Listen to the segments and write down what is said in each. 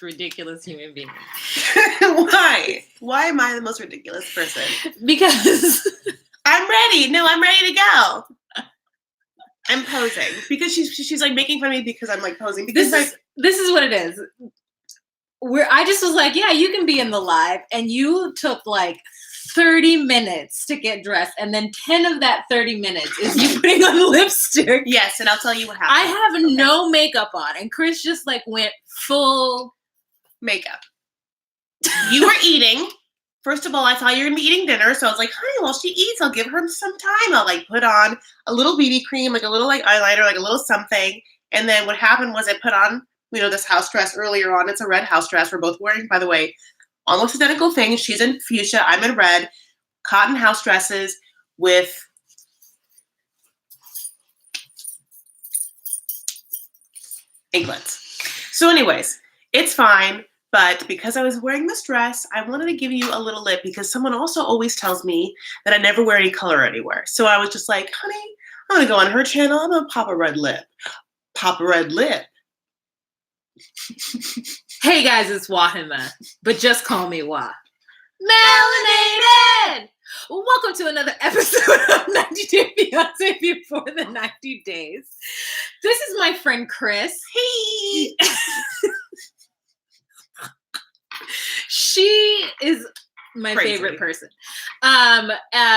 most ridiculous human being. Why? Why am I the most ridiculous person? Because I'm ready. No, I'm ready to go. I'm posing because she's like making fun of me because I'm like posing. Because this is what it is. I just was like, yeah, you can be in the live, and you took like 30 minutes to get dressed, and then 10 of that 30 minutes is you putting on lipstick. Yes, and I'll tell you what happened. I have no makeup on, and Chris just like went full makeup. You were eating. First of all, I thought you were going to be eating dinner, so I was like, honey, while she eats, I'll give her some time. I'll, like, put on a little BB cream, like a little, like, eyeliner, like a little something. And then what happened was I put on, this house dress earlier on. It's a red house dress. We're both wearing, by the way, almost identical things. She's in fuchsia. I'm in red. Cotton house dresses with anklets. So anyways, it's fine. But because I was wearing this dress, I wanted to give you a little lip because someone also always tells me that I never wear any color anywhere. So I was just like, honey, I'm going to go on her channel. I'm going to pop a red lip. Pop a red lip. Hey guys, it's Wahima, but just call me Wah. Melanated! Welcome to another episode of 90 Day Fiancé before the 90 days. This is my friend Chris. Hey! She is my Crazy. favorite person.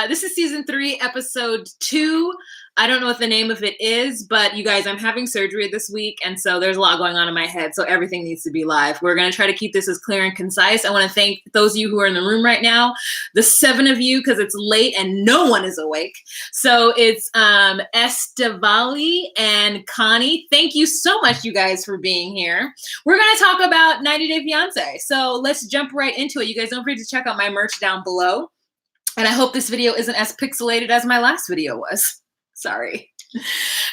This is season 3, episode 2. I don't know what the name of it is, but you guys, I'm having surgery this week, and so there's a lot going on in my head, so everything needs to be live. We're going to try to keep this as clear and concise. I want to thank those of you who are in the room right now, the 7 of you, because it's late and no one is awake. So it's Estevali and Connie. Thank you so much, you guys, for being here. We're going to talk about 90 Day Fiancé, so let's jump right into it. You guys don't forget to check out my merch down below, and I hope this video isn't as pixelated as my last video was. Sorry.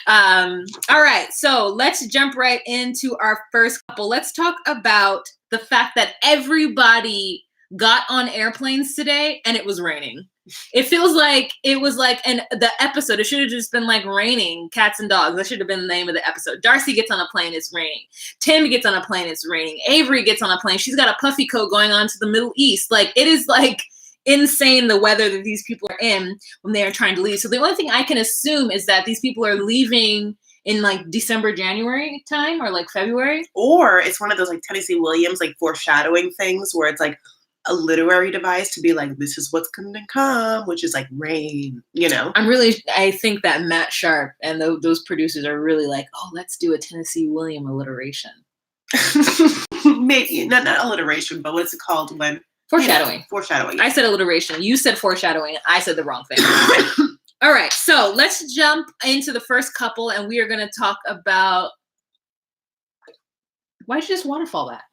All right, so let's jump right into our first couple. Let's talk about the fact that everybody got on airplanes today and it was raining. It feels like it was like the episode, it should have just been like raining cats and dogs. That should have been the name of the episode. Darcy gets on a plane, it's raining. Tim gets on a plane, it's raining. Avery gets on a plane, she's got a puffy coat going on to the Middle East. Like, it is like insane the weather that these people are in when they are trying to leave. So the only thing I can assume is that these people are leaving in like December, January time, or like February. Or it's one of those like Tennessee Williams like foreshadowing things where it's like a literary device to be like, this is what's going to come, which is like rain, I think that Matt Sharp and those producers are really like, oh, let's do a Tennessee William alliteration. Maybe not alliteration, but what's it called when foreshadowing. Foreshadowing. I said alliteration. You said foreshadowing. I said the wrong thing. All right. So let's jump into the first couple, and we are going to talk about. Why'd you just waterfall that?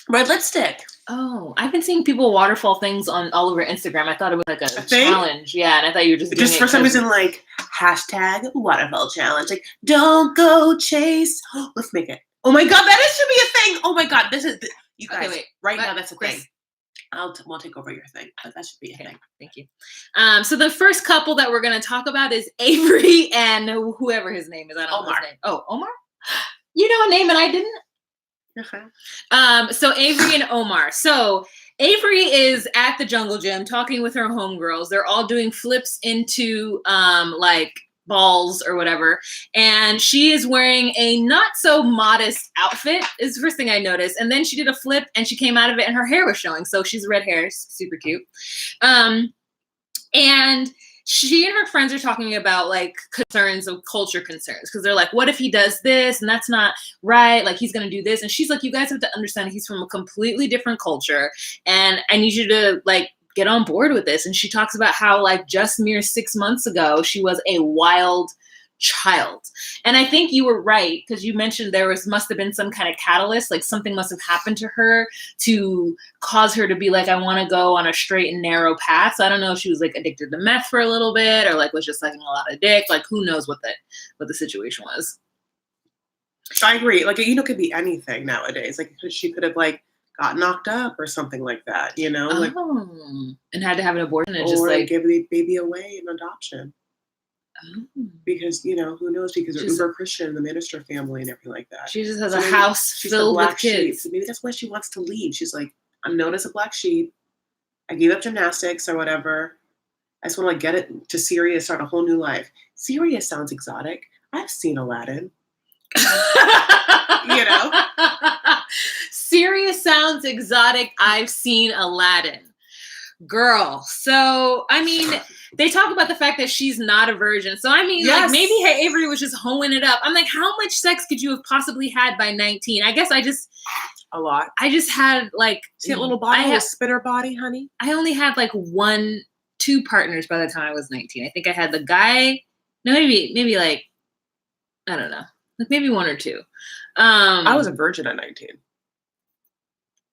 Red lipstick. Oh, I've been seeing people waterfall things all over Instagram. I thought it was like a challenge. Yeah, and I thought you were just for some reason like hashtag waterfall challenge. Like, don't go chase. Let's make it. Oh my God, that should be a thing. Oh my God, this is. You guys, okay, wait, now that's a thing. We'll take over your thing, but that should be a thing. Thank you. So the first couple that we're going to talk about is Avery and whoever his name is. I don't know his name. Oh, Omar? You know a name and I didn't? Okay. So Avery and Omar. So Avery is at the jungle gym talking with her homegirls. They're all doing flips into like balls or whatever, and she is wearing a not so modest outfit is the first thing I noticed. And then she did a flip and she came out of it and her hair was showing, so she's red hair, super cute. And she and her friends are talking about like concerns of culture concerns, because they're like, what if he does this and that's not right, like he's gonna do this. And she's like, you guys have to understand he's from a completely different culture and I need you to like get on board with this. And she talks about how like just mere 6 months ago, she was a wild child. And I think you were right, because you mentioned must have been some kind of catalyst, like something must have happened to her to cause her to be like, I want to go on a straight and narrow path. So I don't know if she was like addicted to meth for a little bit or like was just sucking a lot of dick. Like who knows what the situation was. I agree. Like, it could be anything nowadays. Like she could have like got knocked up or something like that, like, and had to have an abortion and or just like give the baby away in adoption. Because, who knows? Because they're uber Christian, the minister family and everything like that. She just has a house filled with kids. So maybe that's why she wants to leave. She's like, I'm known as a black sheep. I gave up gymnastics or whatever. I just want to get it to Syria, start a whole new life. Syria sounds exotic. I've seen Aladdin. Syria sounds exotic. I've seen Aladdin. Girl. So, I mean, they talk about the fact that she's not a virgin. So, I mean, like, maybe Avery was just hoeing it up. I'm like, how much sex could you have possibly had by 19? I guess a lot. I just had, like... See that little body? A spitter body, honey? I only had, like, 2 partners by the time I was 19. I think I had the guy... No, maybe like... I don't know. Like, maybe 1 or 2. I was a virgin at 19.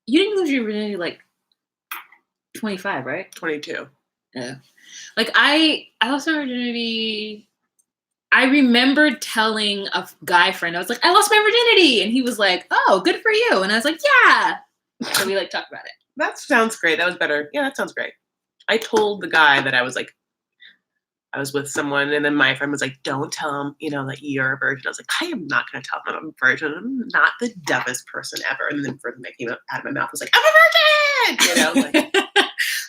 You didn't lose your virginity, like... 25, right? 22. Yeah. Like, I lost my virginity. I remember telling a guy friend, I was like, I lost my virginity. And he was like, oh, good for you. And I was like, yeah. So we like talked about it. That sounds great. That was better. Yeah, that sounds great. I told the guy that I was with someone, and then my friend was like, don't tell him, that you're a virgin. I was like, I am not going to tell him I'm a virgin. I'm not the dumbest person ever. And then the first thing that came out of my mouth was like, I'm a virgin! Like,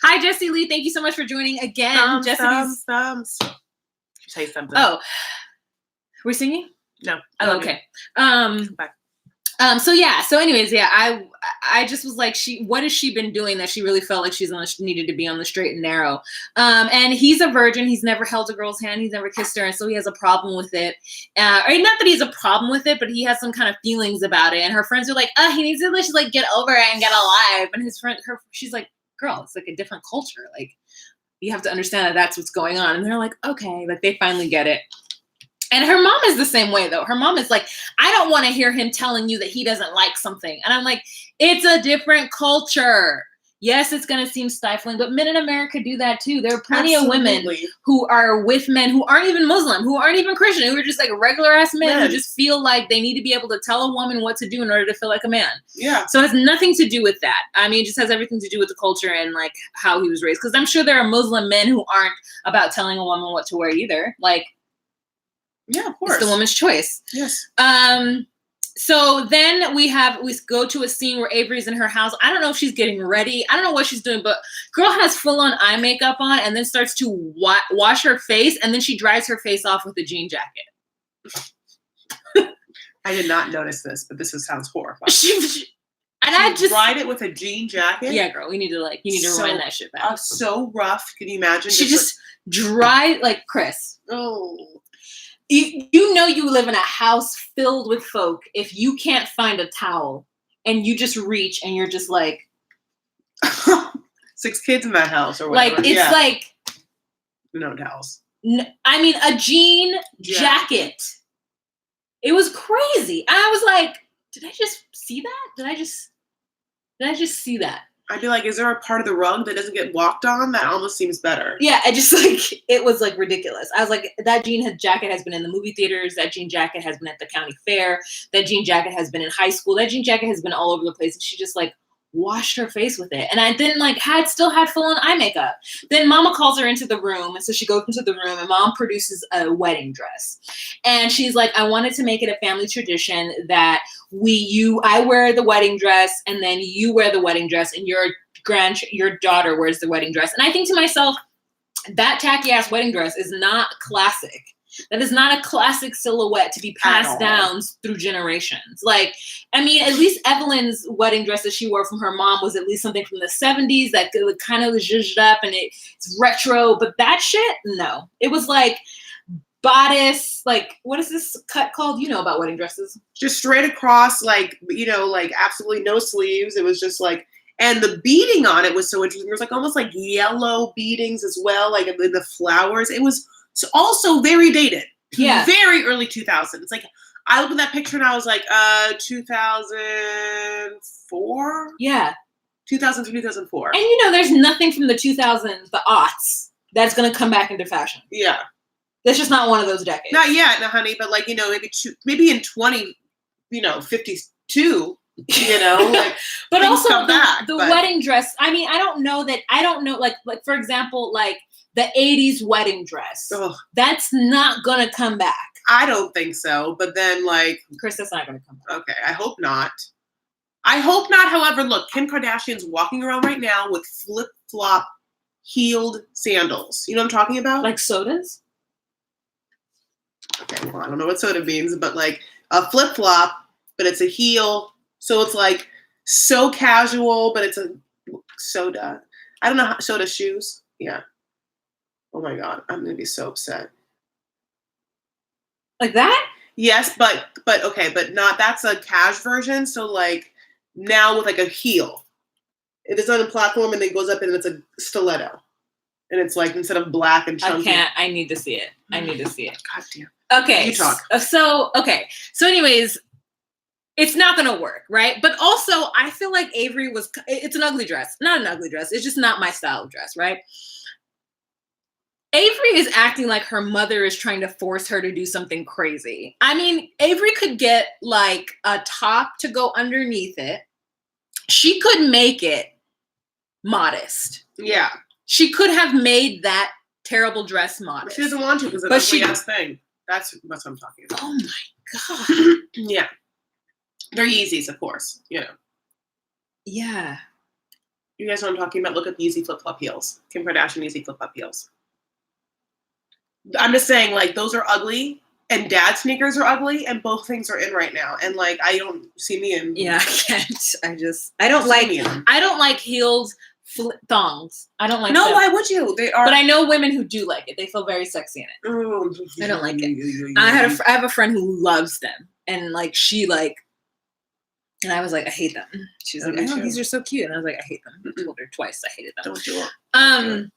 hi, Jessie Lee. Thank you so much for joining again. Thumbs. Say something. Oh, we're singing? No. Oh, okay. Bye. So anyways, I just was like, what has she been doing that she really felt like needed to be on the straight and narrow? And he's a virgin. He's never held a girl's hand. He's never kissed her. And so he has a problem with it. Not that he has a problem with it, but he has some kind of feelings about it. And her friends are like, he needs to just like get over it and get alive. And she's like, girl, it's like a different culture. Like, you have to understand that that's what's going on. And they're like, okay, like they finally get it. And her mom is the same way, though. Her mom is like, I don't want to hear him telling you that he doesn't like something. And I'm like, it's a different culture. Yes, it's going to seem stifling, but men in America do that too. There are plenty of women who are with men who aren't even Muslim, who aren't even Christian, who are just like regular ass men who just feel like they need to be able to tell a woman what to do in order to feel like a man. Yeah. So it has nothing to do with that. I mean, it just has everything to do with the culture and like how he was raised. Because I'm sure there are Muslim men who aren't about telling a woman what to wear either. Like, yeah, of course. It's the woman's choice. Yes. So then we go to a scene where Avery's in her house. I don't know if she's getting ready. I don't know what she's doing, but girl has full-on eye makeup on and then starts to wash her face, and then she dries her face off with a jean jacket. I did not notice this, but sounds horrifying. I just dried it with a jean jacket? Yeah, girl. You need to rewind that shit back. So rough. Can you imagine? She just dried, like, Chris. Oh. You live in a house filled with folk if you can't find a towel and you just reach and you're just like 6 kids in that house or whatever. Like, it's like no towels. I mean, a jean jacket. It was crazy. And I was like, did I just see that? Did I just see that? I'd be like, is there a part of the rug that doesn't get walked on? That almost seems better. Yeah, it was like ridiculous. I was like, that jean jacket has been in the movie theaters. That jean jacket has been at the county fair. That jean jacket has been in high school. That jean jacket has been all over the place. And she just like washed her face with it. And I then still had full on eye makeup. Then mama calls her into the room. And so she goes into the room and mom produces a wedding dress. And she's like, I wanted to make it a family tradition that I wear the wedding dress and then you wear the wedding dress and your daughter wears the wedding dress. And I think to myself, that tacky ass wedding dress is not classic. That is not a classic silhouette to be passed down through generations. Like, I mean, at least Evelyn's wedding dress that she wore from her mom was at least something from the 70s that kind of was zhuzhed up and it's retro. But that shit, no. It was like bodice, like, what is this cut called? You know about wedding dresses. Just straight across, like, like absolutely no sleeves. It was just like, and the beading on it was so interesting. There was like almost like yellow beadings as well, like in the flowers. It was also very dated. Yeah. Very early 2000s. It's like, I looked at that picture and I was like, 2004? Yeah. 2000 to 2004. And there's nothing from the 2000s, the aughts, that's going to come back into fashion. Yeah. That's just not one of those decades. Not yet, no, honey, but like, maybe in 52, like, but also the wedding dress. I mean, I don't know, like, for example, like the 80s wedding dress. Ugh. That's not gonna come back. I don't think so. But then, like, Chris, that's not gonna come back. Okay, I hope not. However, look, Kim Kardashian's walking around right now with flip-flop heeled sandals. You know what I'm talking about? Like sodas? Okay, well, I don't know what soda means, but like a flip-flop, but it's a heel. So it's like so casual, but it's a soda. I don't know how soda shoes. Yeah. Oh my God, I'm gonna be so upset. Like that? Yes, but okay, but not, that's a cash version. So like now with like a heel. It is on a platform and then goes up and it's a stiletto. And it's like instead of black and chunky. I need to see it. God damn. Okay. You talk. So anyways, it's not going to work, right? But also, I feel like Avery it's an ugly dress. Not an ugly dress. It's just not my style of dress, right? Avery is acting like her mother is trying to force her to do something crazy. I mean, Avery could get like a top to go underneath it. She could make it modest. Yeah. She could have made that terrible dress modest. But she doesn't want to because it's an ugly-ass thing. That's what I'm talking about. Oh my God. Yeah. They're Yeezys, of course. You know. Yeah. You guys know what I'm talking about? Look at the Yeezy flip-flop heels. Kim Kardashian Yeezy flip-flop heels. I'm just saying, like, those are ugly, and dad sneakers are ugly, and both things are in right now. And like, I don't see me in. Yeah, I can't. I don't like heeled thongs. I don't like. No, them. why would you? They are. But I know women who do like it. They feel very sexy in it. I don't like it. I have a friend who loves them, and like she like. And I was like, I hate them. She's like, oh, these are so cute. And I was like, I hate them. I told her twice I hated them. Don't do it.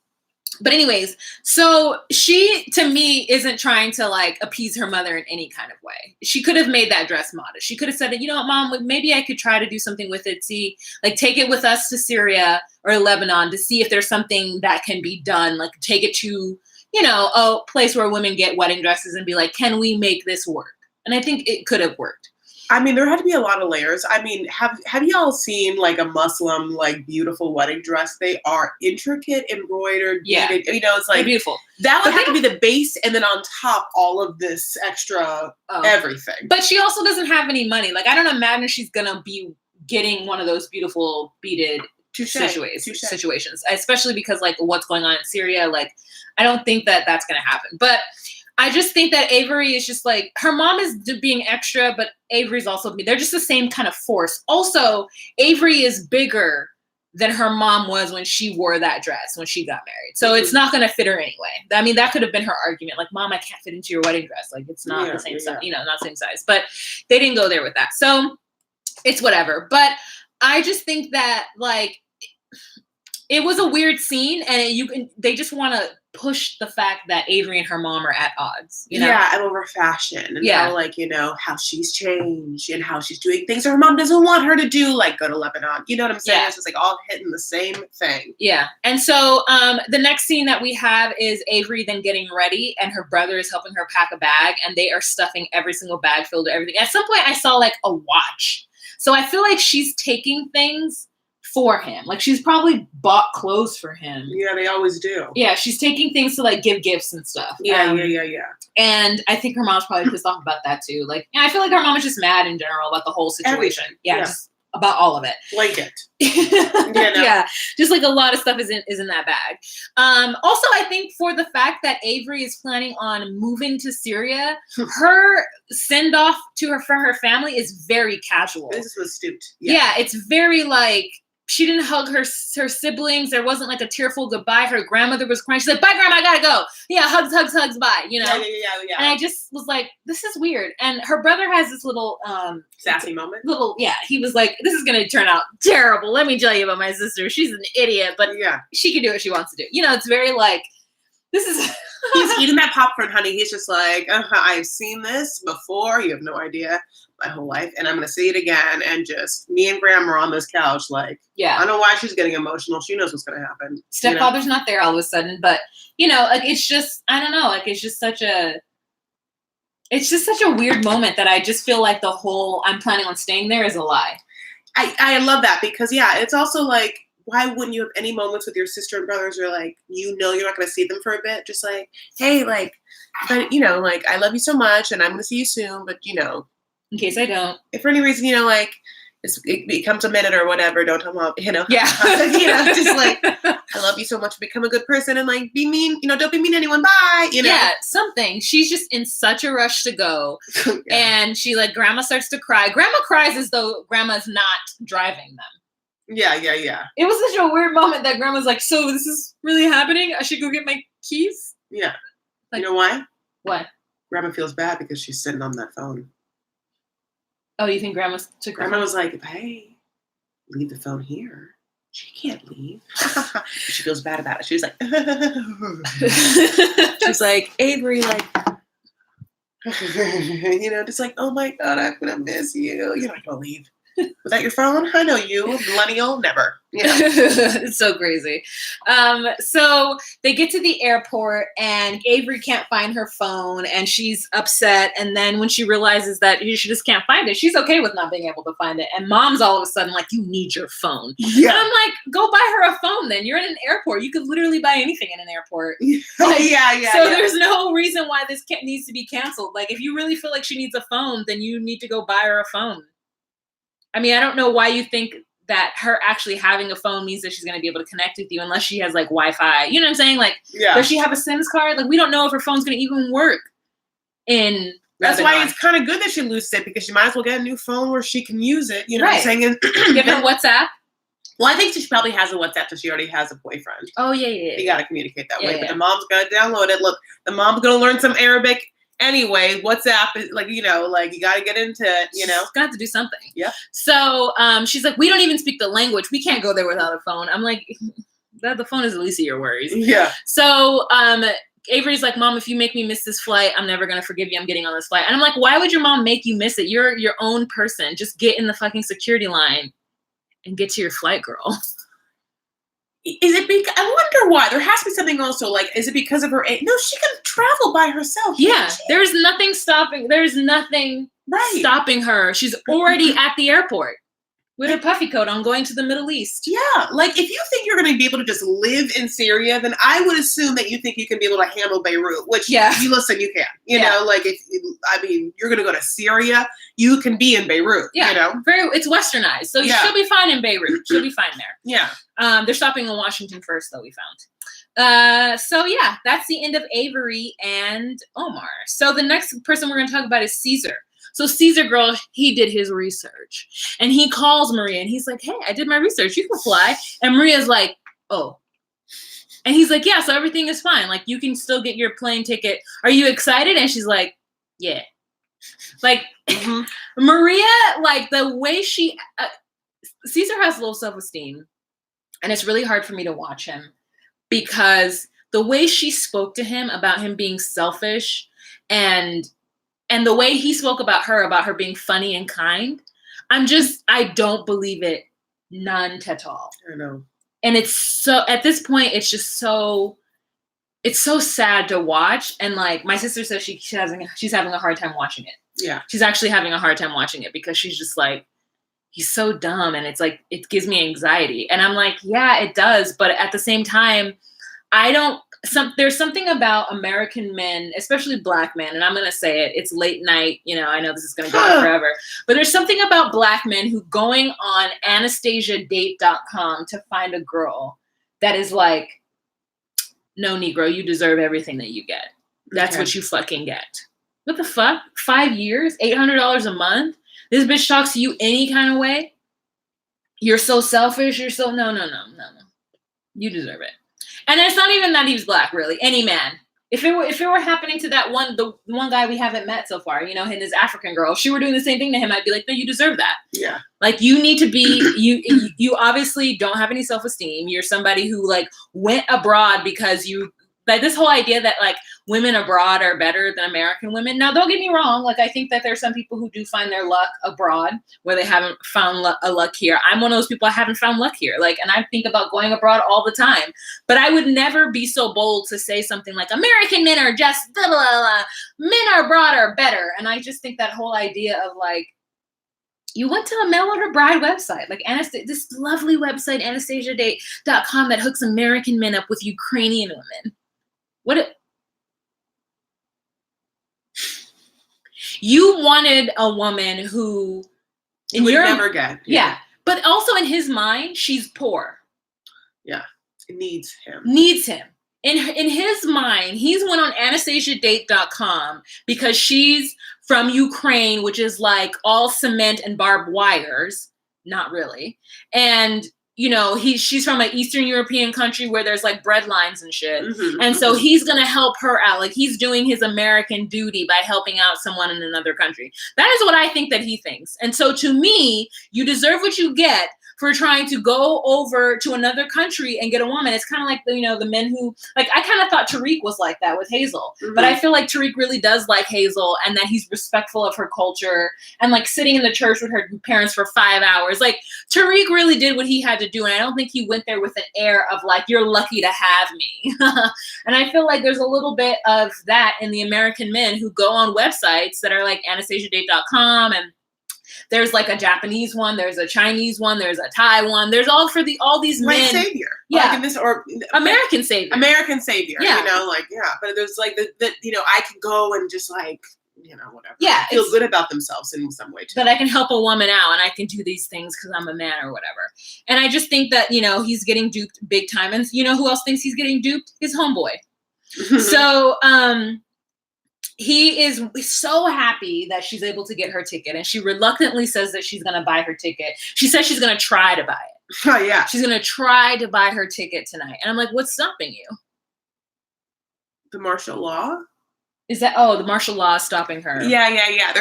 But anyways, so she, to me, isn't trying to like appease her mother in any kind of way. She could have made that dress modest. She could have said, you know what, Mom, maybe I could try to do something with it. See, like take it with us to Syria or Lebanon to see if there's something that can be done. Like take it to, you know, a place where women get wedding dresses and be like, can we make this work? And I think it could have worked. I mean, there had to be a lot of layers. I mean, have y'all seen like a Muslim, like beautiful wedding dress? They are intricate, embroidered, beaded. You know, it's like they're beautiful. That would have to be the base, and then on top, all of this extra everything. But she also doesn't have any money. Like, I don't imagine she's gonna be getting one of those beautiful beaded situations, especially because like what's going on in Syria. Like, I don't think that that's gonna happen. But I just think that Avery is just like, her mom is being extra, but Avery's also, they're just the same kind of force. Also, Avery is bigger than her mom was when she wore that dress, when she got married. So it's not going to fit her anyway. I mean, that could have been her argument. Like, Mom, I can't fit into your wedding dress. Like, it's not the same size, you know, not the same size. But they didn't go there with that. So it's whatever. But I just think that, like, it was a weird scene, and they just want to push the fact that Avery and her mom are at odds. You know? Yeah, and over fashion, and how, like, you know, how she's changed and how she's doing things her mom doesn't want her to do, like go to Lebanon. You know what I'm saying? Yeah. It's just like all hitting the same thing. Yeah, and so the next scene that we have is Avery then getting ready, and her brother is helping her pack a bag, and they are stuffing every single bag filled with everything. At some point, I saw like a watch, so I feel like she's taking things for him. Like, she's probably bought clothes for him. Yeah, they always do. Yeah, she's taking things to like give gifts and stuff. Yeah. And I think her mom's probably pissed off about that too. Like, I feel like her mom is just mad in general about the whole situation. Everything. Yeah, just about all of it. Blanket. Yeah, just like a lot of stuff is in that bag. Also, I think for the fact that Avery is planning on moving to Syria, her send off to her family is very casual. This was stupid. Yeah, it's very like, she didn't hug her siblings. There wasn't like a tearful goodbye. Her grandmother was crying. She's like, bye, Grandma, I gotta go. Yeah, hugs, bye, you know? Yeah. And I just was like, this is weird. And her brother has this little... sassy moment? He was like, this is gonna turn out terrible. Let me tell you about my sister. She's an idiot, but she can do what she wants to do. You know, it's very like, this is... He's eating that popcorn, honey. He's just like, I've seen this before. You have no idea. My whole life, and I'm gonna see it again, and just me and Grandma are on this couch, like, I don't know why she's getting emotional. She knows what's gonna happen. Stepfather's not there all of a sudden, but you know, like, it's just, I don't know, like, it's just such a weird moment that I just feel like the whole I'm planning on staying there is a lie. I love that because it's also like why wouldn't you have any moments with your sister and brothers where, like, you know you're not going to see them for a bit? Just like, hey, like, but, you know, like, I love you so much and I'm going to see you soon, but, you know. In case I don't. If for any reason, you know, like, it becomes a minute or whatever, don't tell mom, you know. Yeah. You know, just like, I love you so much, become a good person and, like, be mean, you know, don't be mean to anyone, bye, you know. Yeah, something. She's just in such a rush to go. Yeah. And she, like, grandma starts to cry. Grandma cries as though grandma's not driving them. Yeah. It was such a weird moment that grandma's like, so this is really happening? I should go get my keys? Yeah. Like, you know why? What? Grandma feels bad because she's sitting on that phone. Oh, you think grandma took Grandma was like, hey, leave the phone here. She can't leave. She feels bad about it. She was like, she's like, Avery, like, you know, just like, oh my God, I'm going to miss you. You're not going to leave. Without your phone? I know you, millennial, never. You know? It's so crazy. So they get to the airport and Avery can't find her phone and she's upset. And then when she realizes that she just can't find it, she's okay with not being able to find it. And mom's all of a sudden like, you need your phone. Yeah. And I'm like, go buy her a phone then. You're in an airport. You could literally buy anything in an airport. Like, So there's no reason why this needs to be canceled. Like if you really feel like she needs a phone, then you need to go buy her a phone. I mean, I don't know why you think that her actually having a phone means that she's going to be able to connect with you unless she has like Wi-Fi. You know what I'm saying? Like, does she have a SIMS card? Like, we don't know if her phone's going to even work in That's why it's kind of good that she loses it because she might as well get a new phone where she can use it. You know what I'm saying? And give her WhatsApp. Well, I think she probably has a WhatsApp because she already has a boyfriend. Oh, yeah. You got to communicate that way. But the mom's got to download it. Look, the mom's going to learn some Arabic. Anyway, WhatsApp is like, you know, like you got to get into it, you know. Got to do something. Yeah. So she's like, we don't even speak the language. We can't go there without a phone. I'm like, the phone is the least of your worries. Yeah. So Avery's like, Mom, if you make me miss this flight, I'm never going to forgive you. I'm getting on this flight. And I'm like, why would your mom make you miss it? You're your own person. Just get in the fucking security line and get to your flight, girl. Is it because, I wonder why. There has to be something also, like, is it because of her age? No, she can travel by herself. Yeah, there's nothing stopping stopping her. She's already at the airport with her puffy coat on going to the Middle East. Yeah, like, if you think you're going to be able to just live in Syria, then I would assume that you think you can be able to handle Beirut, which, you listen, you can. You know, like, you're going to go to Syria, you can be in Beirut, you know? It's westernized, so she'll be fine in Beirut. She'll be fine there. Yeah. They're stopping in Washington first, though, we found. So, yeah, that's the end of Avery and Omar. So the next person we're going to talk about is Caesar. So Caesar, girl, he did his research. And he calls Maria, and he's like, hey, I did my research. You can fly. And Maria's like, oh. And he's like, yeah, so everything is fine. Like, you can still get your plane ticket. Are you excited? And she's like, yeah. Like, Maria, like, the way she... Caesar has low self-esteem. And it's really hard for me to watch him because the way she spoke to him about him being selfish and the way he spoke about her being funny and kind, I don't believe it none at all. I know. And it's so, at this point, it's just so, it's so sad to watch. And like my sister says she's having a hard time watching it. Yeah. She's actually having a hard time watching it because she's just like, he's so dumb. And it's like, it gives me anxiety. And I'm like, yeah, it does. But at the same time, there's something about American men, especially black men, and I'm going to say it, it's late night, you know, I know this is going to go on forever, but there's something about black men who going on AnastasiaDate.com to find a girl that is like, no, Negro, you deserve everything that you get. That's what you fucking get. What the fuck? 5 years? $800 a month? This bitch talks to you any kind of way? You're so selfish. You're so, no. You deserve it. And it's not even that he's black, really. Any man. If it were happening to the one guy we haven't met so far, you know, and his African girl, if she were doing the same thing to him, I'd be like, no, you deserve that. Yeah. Like, you need to be, you obviously don't have any self-esteem. You're somebody who, like, went abroad because like, this whole idea that, like, women abroad are better than American women. Now, don't get me wrong. Like, I think that there's some people who do find their luck abroad where they haven't found a luck here. I'm one of those people, I haven't found luck here. Like, and I think about going abroad all the time. But I would never be so bold to say something like, American men are just blah, blah, blah. Men are abroad are better. And I just think that whole idea of, like, You went to a mail order bride website, like this lovely website, AnastasiaDate.com, that hooks American men up with Ukrainian women. You wanted a woman who would never get. Yeah. But also in his mind, she's poor. Yeah. Needs him. In his mind, he's went on AnastasiaDate.com because she's from Ukraine, which is like all cement and barbed wires. Not really. And she's from an Eastern European country where there's like bread lines and shit. Mm-hmm, and so he's going to help her out. Like he's doing his American duty by helping out someone in another country. That is what I think that he thinks. And so to me, you deserve what you get for trying to go over to another country and get a woman. It's kind of like, the men who, like, I kind of thought Tariq was like that with Hazel. Mm-hmm. But I feel like Tariq really does like Hazel, and that he's respectful of her culture, and like sitting in the church with her parents for 5 hours. Like Tariq really did what he had to do. And I don't think he went there with an air of like, you're lucky to have me. And I feel like there's a little bit of that in the American men who go on websites that are like AnastasiaDate.com, and there's like a Japanese one, there's a Chinese one, there's a Thai one. There's all these men. White savior. Yeah. Like in this, or American savior. American savior. Yeah. But there's like the I can go and just like, whatever. Yeah. Feel good about themselves in some way too. That I can help a woman out and I can do these things because I'm a man or whatever. And I just think that, he's getting duped big time. And who else thinks he's getting duped? His homeboy. So, he is so happy that she's able to get her ticket, and she reluctantly says that she's going to buy her ticket. She says she's going to try to buy it. Oh, yeah. She's going to try to buy her ticket tonight. And I'm like, what's stopping you? The martial law? Is that, the martial law is stopping her? Yeah.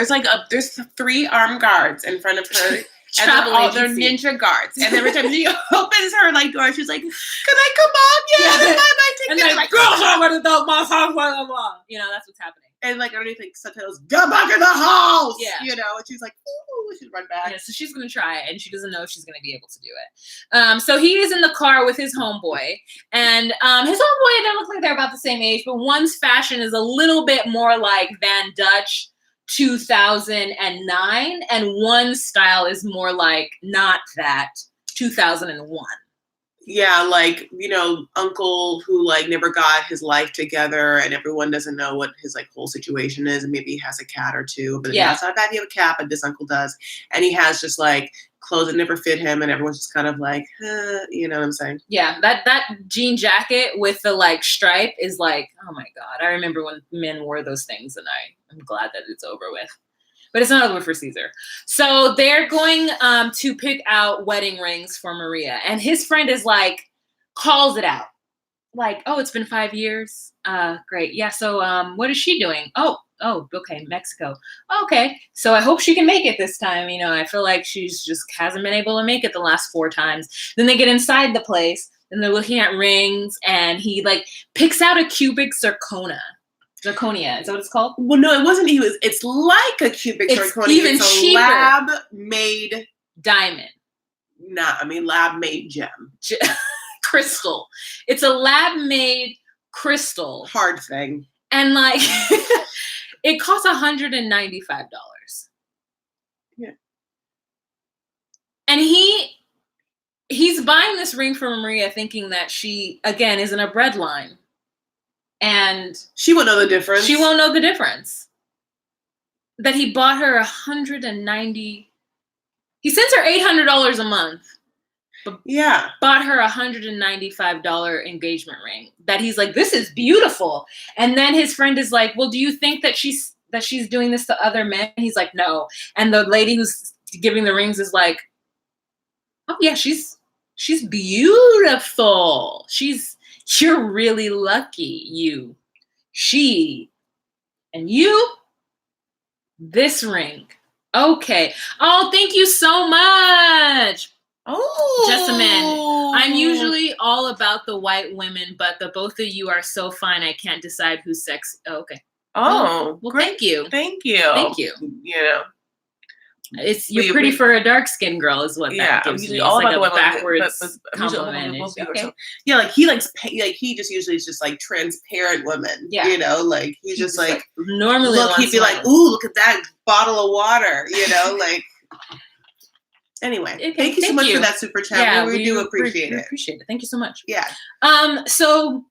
There's 3 armed guards in front of her. And they're ninja guards. And every time she opens her door, she's like, "Can I come on? Yeah, buy my ticket." And they're like, "Girls, I'm gonna do my song, blah, blah." That's what's happening. And like underneath like subtitles, "Get back in the house!" Yeah. And she's like, "Ooh," she'd run back. Yeah, so she's gonna try it, and she doesn't know if she's gonna be able to do it. So he is in the car with his homeboy, and his homeboy, they look like they're about the same age, but one's fashion is a little bit more like Van Dutch 2009, and one style is more like not that 2001. Yeah, like, uncle who like never got his life together, and everyone doesn't know what his like whole situation is, and maybe he has a cat or two, but it's not bad if you have a cat, but this uncle does, and he has just like clothes that never fit him, and everyone's just kind of like, you know what I'm saying? Yeah, that jean jacket with the like stripe is like, oh my God. I remember when men wore those things, and I'm glad that it's over with. But it's not over for Caesar. So they're going to pick out wedding rings for Maria. And his friend is like, calls it out. Like, oh, it's been 5 years. Great. Yeah, so what is she doing? Oh, okay, Mexico. Okay, so I hope she can make it this time. I feel like she's just hasn't been able to make it the last 4 times. Then they get inside the place, and they're looking at rings, and he like picks out a cubic zirconia. Is that what it's called? Well, no, it wasn't. It's like a cubic zirconia. Even it's a cheaper. Lab-made diamond. Lab-made gem. Crystal. It's a lab-made crystal. Hard thing. And like, it costs $195. Yeah. And he's buying this ring for Maria thinking that she, again, is in a bread line. And she won't know the difference. She won't know the difference. That he bought her $190. He sends her $800 a month. But yeah. Bought her $195 engagement ring. That he's like, this is beautiful. And then his friend is like, well, do you think that she's doing this to other men? And he's like, no. And the lady who's giving the rings is like, oh yeah, she's beautiful. You're really lucky, you. She. And you? This ring. Okay. Oh, thank you so much. Oh. Jessamine. I'm usually all about the white women, but the both of you are so fine, I can't decide who's sexy. Oh, okay. Oh. Well, thank you. Thank you. Thank you. It's you're pretty for a dark-skinned girl, is what that gives me. All it's about like the a backwards compliment. Okay. Yeah, like he likes, like he just usually is just like transparent women. Yeah, like he's just like normally look. He'd be like, ooh, look at that bottle of water. Like Anyway, thank you so much for that super chat. Yeah, we do appreciate it. Appreciate it. Thank you so much. Yeah. So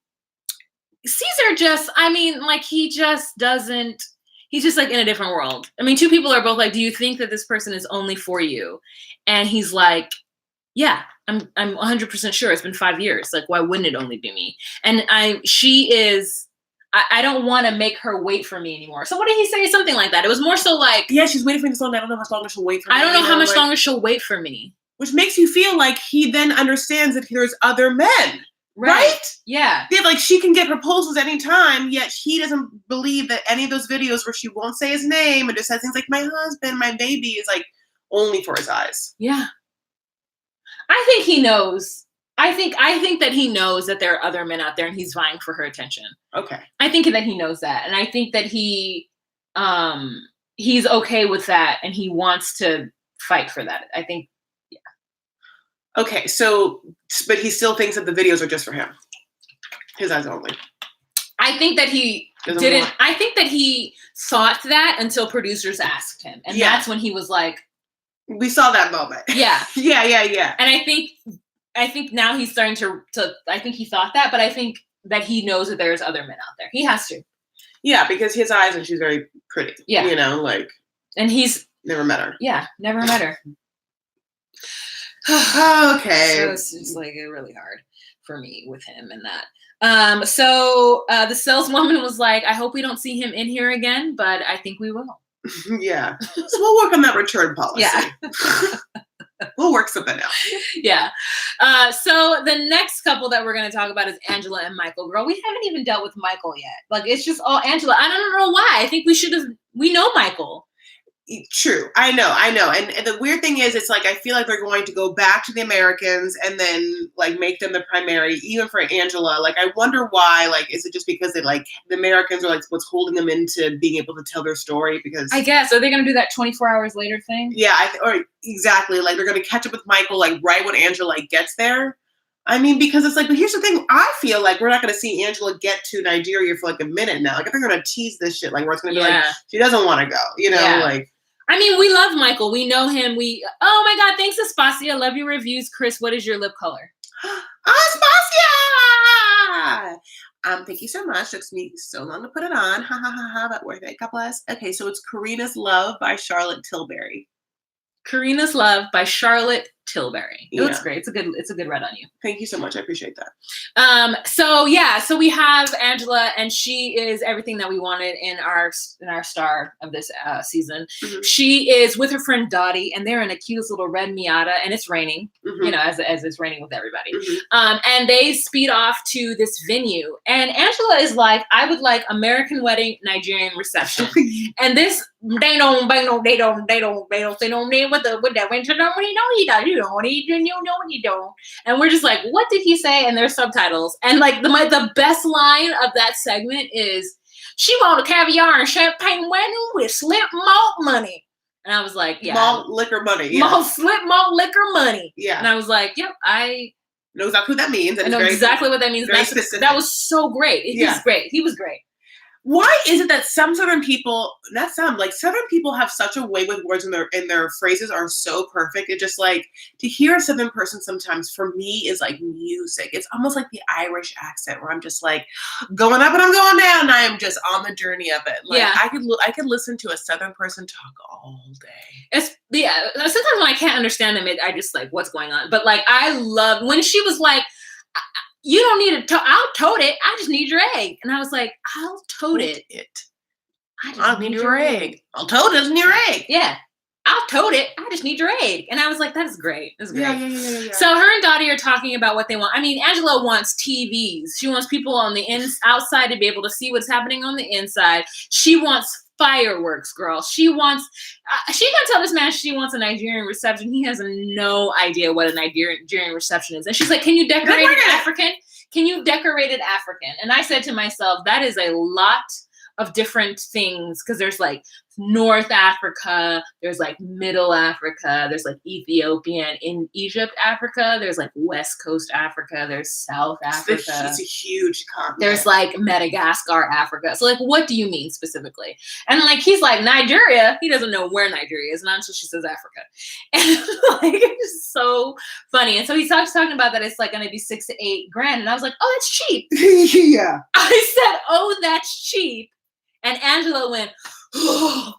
Caesar just, I mean, like, he just doesn't, he's just like in a different world. I mean, two people are both like, do you think that this person is only for you? And he's like, yeah, I'm 100% sure. It's been 5 years. Like, why wouldn't it only be me? And I don't want to make her wait for me anymore. So what did he say? Something like that. It was more so like, yeah, she's waiting for me so long. I don't know how much longer she'll wait for me. I don't know how much longer she'll wait for me. Which makes you feel like he then understands that there's other men. Right? Yeah. Yeah, like she can get proposals anytime, yet he doesn't believe that any of those videos where she won't say his name and just says things like my husband, my baby is like only for his eyes. Yeah. I think he knows. I think that he knows that there are other men out there and he's vying for her attention. Okay. I think that he knows that. And I think that he's okay with that and he wants to fight for that. I think. Okay, so, but he still thinks that the videos are just for him. His eyes only. I think that he didn't. I think that he thought that until producers asked him. And that's when he was like. We saw that moment. Yeah. Yeah. And I think now he's starting to, I think he thought that, but I think that he knows that there's other men out there. He has to. Yeah, because his eyes and she's very pretty. Yeah. You know, like. And he's. Never met her. Yeah, never met her. Okay. So it's just like really hard for me with him and that. So the saleswoman was like, I hope we don't see him in here again, but I think we will. Yeah. So we'll work on that return policy. Yeah. We'll work something out. Yeah. So the next couple that we're going to talk about is Angela and Michael. Girl, we haven't even dealt with Michael yet. Like, it's just all Angela. I don't know why. I think we know Michael. True. I know. And the weird thing is, it's like, I feel like they're going to go back to the Americans and then like make them the primary, even for Angela. Like, I wonder why, like, is it just because they like the Americans are like what's holding them into being able to tell their story? Because I guess, are they going to do that 24 hours later thing? Yeah. Or exactly. Like they're going to catch up with Michael, like right when Angela gets there. I mean, because it's like, but here's the thing. I feel like we're not going to see Angela get to Nigeria for like a minute now. Like, if they're going to tease this shit, like, where it's going to be like, she doesn't want to go, you know, like. I mean, we love Michael. We know him. Oh my God, thanks, Aspasia. Love your reviews. Chris, what is your lip color? Aspasia! Thank you so much. It took me so long to put it on. Ha ha ha ha, but worth it. God bless. Okay, so it's Karina's Love by Charlotte Tilbury. Karina's Love by Charlotte Tilbury. It looks great. It's a good read on you. Thank you so much. I appreciate that. So we have Angela, and she is everything that we wanted in our star of this season. Mm-hmm. She is with her friend Dottie, and they're in a cute little red Miata, and it's raining. Mm-hmm. You know, as it's raining with everybody. Mm-hmm. And they speed off to this venue, and Angela is like, "I would like American wedding, Nigerian reception," and this. They don't say no name with that winter. No, he does. You know he don't. And we're just like, what did he say? And there's subtitles. And like the best line of that segment is, she want a caviar and champagne wedding with slip malt money. And I was like, yeah, malt liquor money. Yeah. Slip malt liquor money. Yeah. And I was like, yep, I know exactly what that means. I know exactly what that means. That was so great. He was great. He was great. Why is it that some Southern people, Southern people have such a way with words and their phrases are so perfect. It just like, to hear a Southern person sometimes for me is like music. It's almost like the Irish accent where I'm just like going up and I'm going down and I am just on the journey of it. Like, I could listen to a Southern person talk all day. Sometimes when I can't understand them, I just like, what's going on? But like, I love when she was like, you don't need I'll tote it. I just need your egg. And I was like, I'll tote it. I don't need your egg. I'll tote it and your egg. Yeah. I'll tote it. I just need your egg. And I was like, that's great. That's great. Yeah. So her and Dottie are talking about what they want. I mean, Angela wants TVs. She wants people on the outside to be able to see what's happening on the inside. She wants fireworks, girl. She gonna tell this man she wants a Nigerian reception. He has no idea what a Nigerian reception is. And she's like, can you decorate it African? Can you decorate it African? And I said to myself, that is a lot of different things, because there's like North Africa, there's like Middle Africa, there's like Ethiopian in Egypt, Africa, there's like West Coast Africa, there's South Africa. It's a huge continent. There's like Madagascar, Africa. So like, what do you mean specifically? And like, he's like, Nigeria. He doesn't know where Nigeria is, not until she says Africa. And like, it's so funny. And so he starts talking about that it's like going to be $6 to $8 grand. And I was like, oh, that's cheap. Yeah. I said, oh, that's cheap. And Angela went, oh,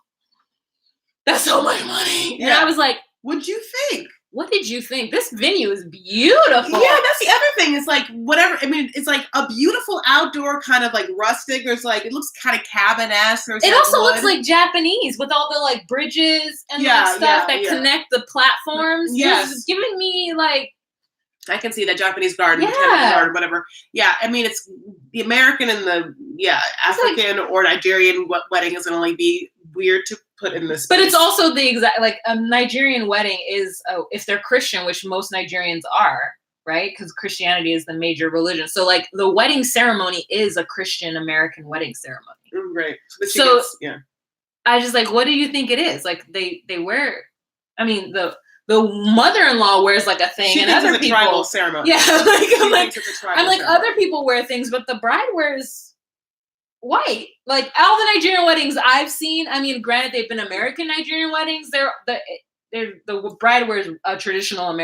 that's so much money. Yeah. And I was like, what'd you think? What did you think? This venue is beautiful. Yeah, that's the other thing. It's like whatever. I mean, it's like a beautiful outdoor kind of like rustic. There's like, it looks kind of cabin-esque. It also looks like Japanese with all the like bridges and like stuff that connect the platforms. Yes. It's giving me like, I can see that Japanese garden, garden, whatever. Yeah, I mean, it's the American and the African or Nigerian wedding is going to only be weird to put in this space. But it's also the exact, like a Nigerian wedding is, if they're Christian, which most Nigerians are, right? Because Christianity is the major religion. So like the wedding ceremony is a Christian American wedding ceremony. Right. So I just like, what do you think it is? Like they wear, I mean, the mother-in-law wears like a thing, and other people. Tribal ceremony. Yeah, I'm like other people wear things, but the bride wears white. Like all the Nigerian weddings I've seen. I mean, granted, they've been American Nigerian weddings. The bride wears a traditional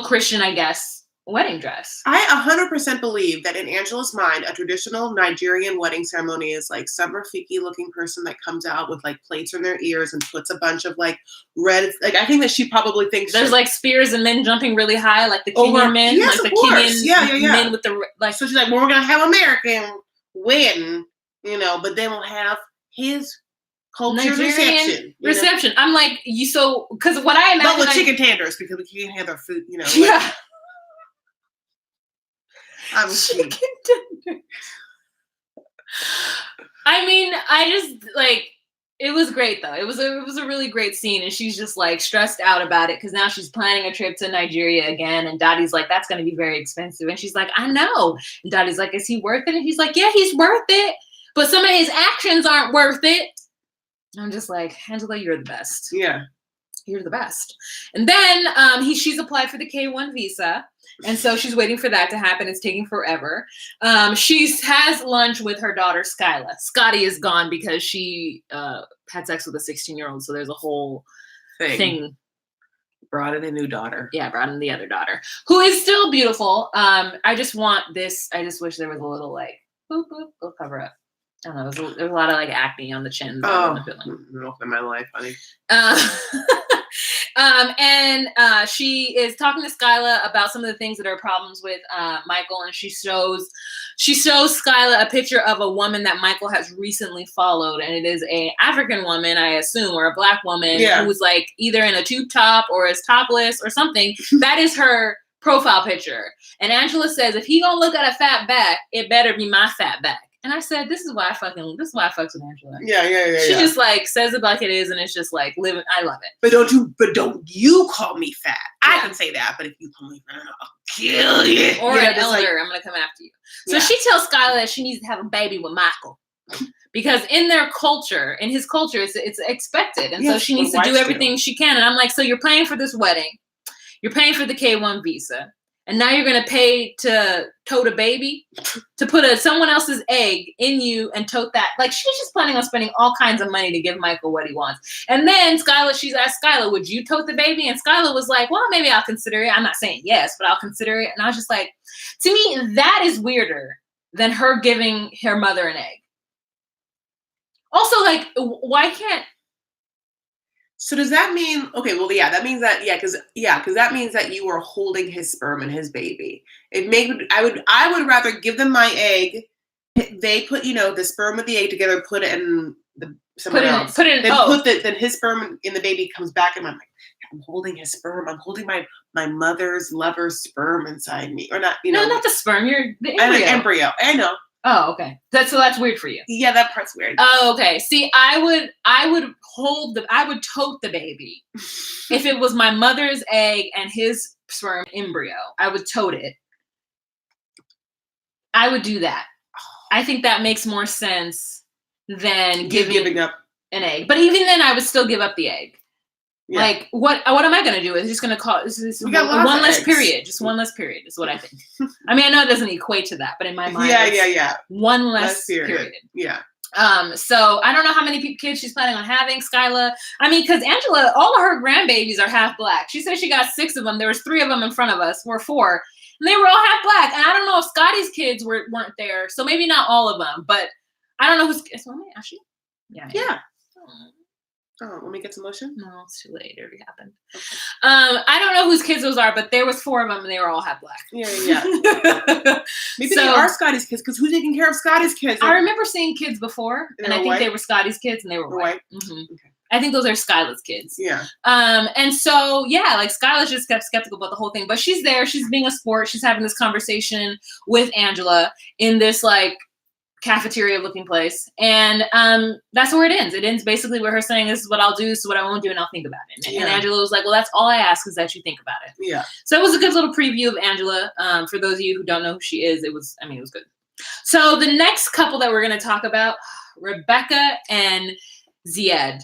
Christian, I guess, wedding dress. I 100% believe that in Angela's mind, a traditional Nigerian wedding ceremony is like some Rafiki looking person that comes out with like plates in their ears and puts a bunch of like red. Like I think that she probably thinks there's like spears and men jumping really high, like the Kenyan men, yes, like the Kenyan men with the like. So she's like, well, we're gonna have American wedding, but then we'll have his culture reception. I'm like, because what I imagine, but with chicken tenders because we can't have our food, Yeah. I'm chicken tenders. I mean, I just like, it was great though. It was a really great scene, and she's just like stressed out about it because now she's planning a trip to Nigeria again, and Daddy's like, that's going to be very expensive, and she's like, I know, and Daddy's like, is he worth it? And he's like, yeah, he's worth it, but some of his actions aren't worth it. I'm just like, Angela, you're the best. Yeah. You're the best. And then she's applied for the K-1 visa. And so she's waiting for that to happen. It's taking forever. She has lunch with her daughter, Skyla. Scotty is gone because she had sex with a 16-year-old. So there's a whole thing. Brought in a new daughter. Yeah, brought in the other daughter, who is still beautiful. I just wish there was a little like, boop, boop, go cover up. I don't know. There's a lot of like acne on the chin. Milk in my life, honey. And she is talking to Skyla about some of the things that are problems with Michael, and she shows Skyla a picture of a woman that Michael has recently followed, and it is a African woman, I assume, or a black woman who's like either in a tube top or is topless or something. That is her profile picture. And Angela says, if he gonna look at a fat back, it better be my fat back. And I said, this is why I fucks with Angela. Yeah. She just like says it like it is, and it's just like living. I love it. But don't you call me fat? I can say that, but if you call me fat, I'll kill you. Or an elder, I'm gonna come after you. So she tells Skyla that she needs to have a baby with Michael because in their culture, in his culture, it's expected, and so she needs to do everything she can. And I'm like, so you're paying for this wedding, you're paying for the K-1 visa. And now you're going to pay to tote a baby, to put someone else's egg in you and tote that. Like, she's just planning on spending all kinds of money to give Michael what he wants. And then she's asked Skyla, would you tote the baby? And Skyla was like, well, maybe I'll consider it. I'm not saying yes, but I'll consider it. And I was just like, to me, that is weirder than her giving her mother an egg. Also, like, why can't... So does that mean, okay, well, that means that, because that means that you are holding his sperm and his baby. I would rather give them my egg. They put, the sperm with the egg together, put it in someone else. Then his sperm in the baby comes back, and I'm like, I'm holding his sperm. I'm holding my mother's lover's sperm inside me, or not? No, not the sperm. You're the embryo. An embryo. I know. Oh, okay. That's weird for you. Yeah, that part's weird. Oh, okay. See, I would tote the baby. If it was my mother's egg and his sperm embryo, I would tote it. I would do that. I think that makes more sense than giving up an egg. But even then, I would still give up the egg. Yeah. Like, what am I going to do? It's just going to call we got one less eggs. period. Just one less period is what I think. I mean, I know it doesn't equate to that, but in my mind, yeah. One less period. Yeah. So I don't know how many kids she's planning on having, Skyla. I mean, because Angela, all of her grandbabies are half black. She said she got 6 of them. There was 3 of them in front of us. We're 4. And they were all half black. And I don't know if Scotty's kids weren't there. So maybe not all of them. But I don't know who's... So let me ask you. Yeah. Oh, let me get some lotion? No, it's too late. It already happened. Okay. I don't know whose kids those are, but there was 4 of them and they were all half black. Yeah. Maybe they are Scotty's kids, because who's taking care of Scotty's kids? I remember seeing kids before, and I think they were Scotty's kids and they were white. Mm-hmm. Okay. I think those are Skyla's kids. Yeah. And so, yeah, like Skyla's just kept skeptical about the whole thing, but she's there. She's being a sport. She's having this conversation with Angela in this like cafeteria looking place. And that's where it ends. It ends basically with her saying, this is what I'll do, this is what I won't do, and I'll think about it. And Angela was like, well, that's all I ask is that you think about it. Yeah. So it was a good little preview of Angela. For those of you who don't know who she is, it was good. So the next couple that we're going to talk about, Rebecca and Zied.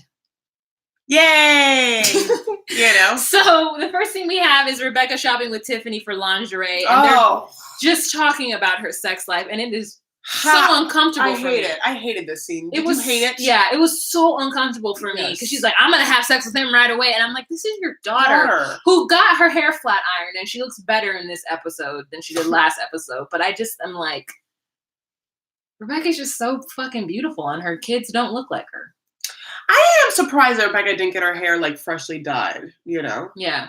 Yay! So the first thing we have is Rebecca shopping with Tiffany for lingerie. And they're just talking about her sex life. And it is so uncomfortable for me. I hated this scene. Did you hate it? Yeah, it was so uncomfortable for me. Because she's like, I'm going to have sex with him right away. And I'm like, this is your daughter who got her hair flat ironed. And she looks better in this episode than she did last episode. But I'm like, Rebecca's just so fucking beautiful. And her kids don't look like her. I am surprised that Rebecca didn't get her hair like freshly dyed, Yeah.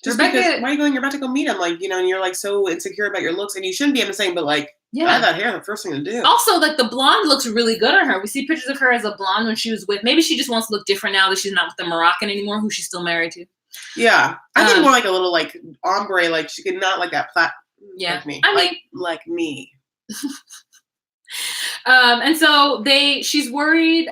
Just Rebecca, because, why are you going? You're about to go meet him, like, and you're like so insecure about your looks, and you shouldn't be. I'm saying, but like, dye that hair, the first thing to do. Also, like, the blonde looks really good on her. We see pictures of her as a blonde when she was with. Maybe she just wants to look different now that she's not with the Moroccan anymore, who she's still married to. Yeah, I think more like a little like ombre, like she could not like that plat. Yeah, like me. I mean, like me. And so she's worried.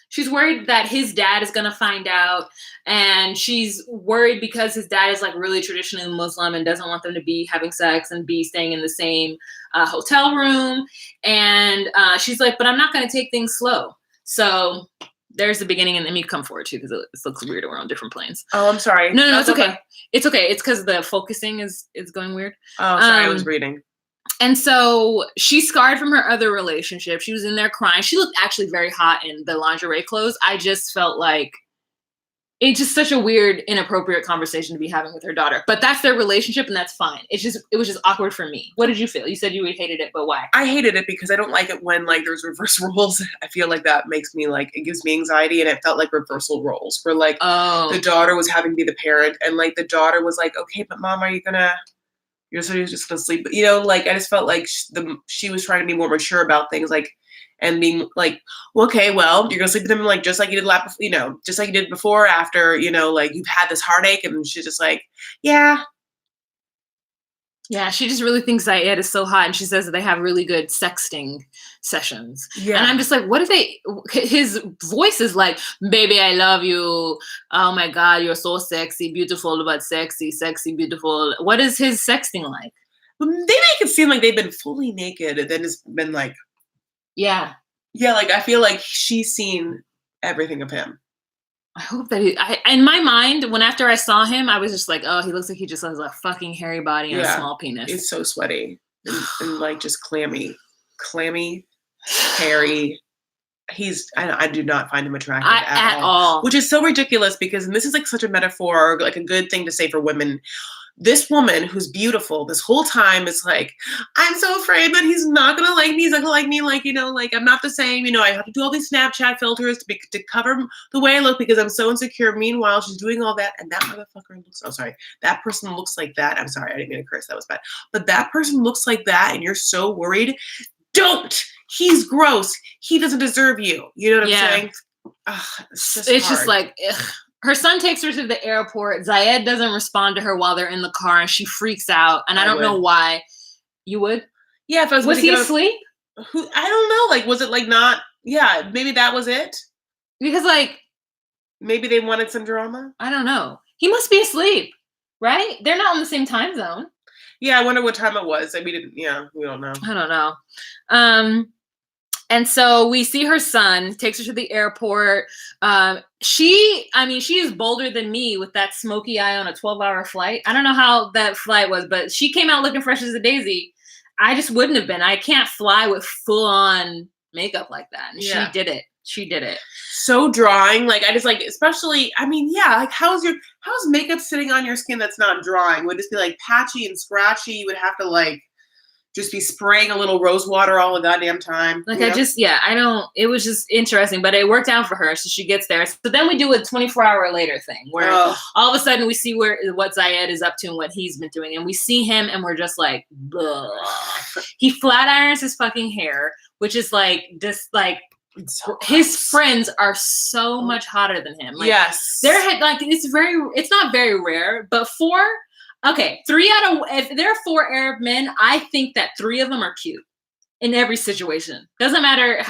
She's worried that his dad is going to find out, and she's worried because his dad is like really traditionally Muslim and doesn't want them to be having sex and be staying in the same hotel room. And she's like, but I'm not going to take things slow. So there's the beginning, and then you come forward too, because it looks weird. We're on different planes. Oh, I'm sorry. No, it's okay. It's okay. It's because the focusing is going weird. Oh, sorry, I was reading. And so she's scarred from her other relationship. She was in there crying. She looked actually very hot in the lingerie clothes. I just felt like it's just such a weird, inappropriate conversation to be having with her daughter. But that's their relationship, and that's fine. It was just awkward for me. What did you feel? You said you hated it, but why? I hated it because I don't like it when like there's reverse roles. I feel like that makes me like, it gives me anxiety, and it felt like reversal roles where like the daughter was having to be the parent, and like the daughter was like, okay, but mom, are you gonna... You're just gonna sleep, like I just felt like she was trying to be more mature about things, like, and being like, well, okay, well, you're gonna sleep with him, like just like you did just like you did before, after, like you've had this heartache, and she's just like, yeah, she just really thinks Zied is so hot, and she says that they have really good sexting sessions. Yeah, and I'm just like, what if his voice is like, baby, I love you. Oh my God, you're so sexy, beautiful, but sexy, beautiful. What is his sexting like? They make it seem like they've been fully naked, and then it's been like, yeah, like I feel like she's seen everything of him. I hope that in my mind, after I saw him, I was just like, oh, he looks like he just has a fucking hairy body and a small penis. It's so sweaty and like just clammy, hairy. I do not find him attractive at all. Which is so ridiculous because, and this is like such a metaphor, like a good thing to say for women. This woman who's beautiful this whole time is like, I'm so afraid that he's not going to like me. He's not going to like me. Like, like I'm not the same. I have to do all these Snapchat filters to cover the way I look because I'm so insecure. Meanwhile, she's doing all that. And that motherfucker looks, that person looks like that. I'm sorry. I didn't mean to curse. That was bad. But that person looks like that. And you're so worried. Don't. He's gross. He doesn't deserve you. You know what I'm saying? Ugh, it's just like, ugh. Her son takes her to the airport. Zied doesn't respond to her while they're in the car, and she freaks out. And I don't know why. You would? Yeah. If I was he asleep? I don't know. Like, was it like not? Yeah, maybe that was it. Because like, maybe they wanted some drama. I don't know. He must be asleep, right? They're not in the same time zone. Yeah, I wonder what time it was. We don't know. I don't know. And so we see her son, takes her to the airport. She is bolder than me with that smoky eye on a 12-hour flight. I don't know how that flight was, but she came out looking fresh as a daisy. I just wouldn't have been. I can't fly with full-on makeup like that. And she did it. She did it. So drawing. Like, I just like, especially, I mean, yeah, like how's makeup sitting on your skin that's not drying? Would it just be like patchy and scratchy? You would have to like just be spraying a little rose water all the goddamn time. Like, it was just interesting, but it worked out for her. So she gets there. So then we do a 24-hour later thing where all of a sudden we see what Zied is up to and what he's been doing. And we see him and we're just like, ugh. He flat irons his fucking hair, which is like this, like, so his friends are so much hotter than him. Like, yes. It's not very rare, but if there are 4 Arab men, I think that 3 of them are cute in every situation. Doesn't matter.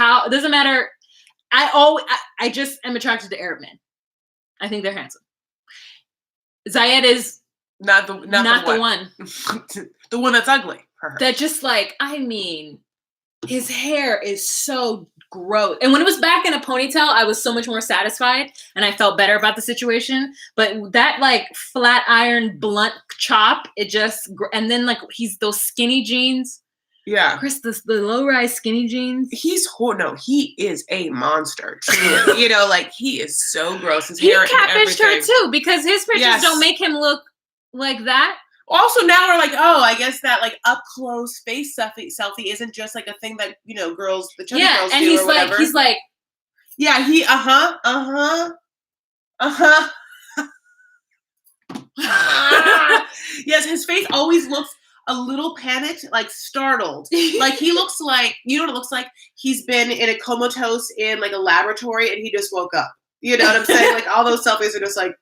I just am attracted to Arab men. I think they're handsome. Zied is not the one. The one that's ugly for her. That just like, I mean, his hair is so gross. And when it was back in a ponytail, I was so much more satisfied and I felt better about the situation. But that like flat iron blunt chop, and then like he's those skinny jeans. Yeah. Chris, the low-rise skinny jeans. He is a monster. Truly. You know, like he is so gross. His hair catfished her too because his pictures don't make him look like that. Also, now we're like, oh, I guess that like up close face selfie isn't just like a thing that the chubby girls do or whatever. He's like, yeah, yes, his face always looks a little panicked, like startled. Like he looks like, you know what it looks like? He's been in a comatose in like a laboratory and he just woke up. You know what I'm saying? Like all those selfies are just like.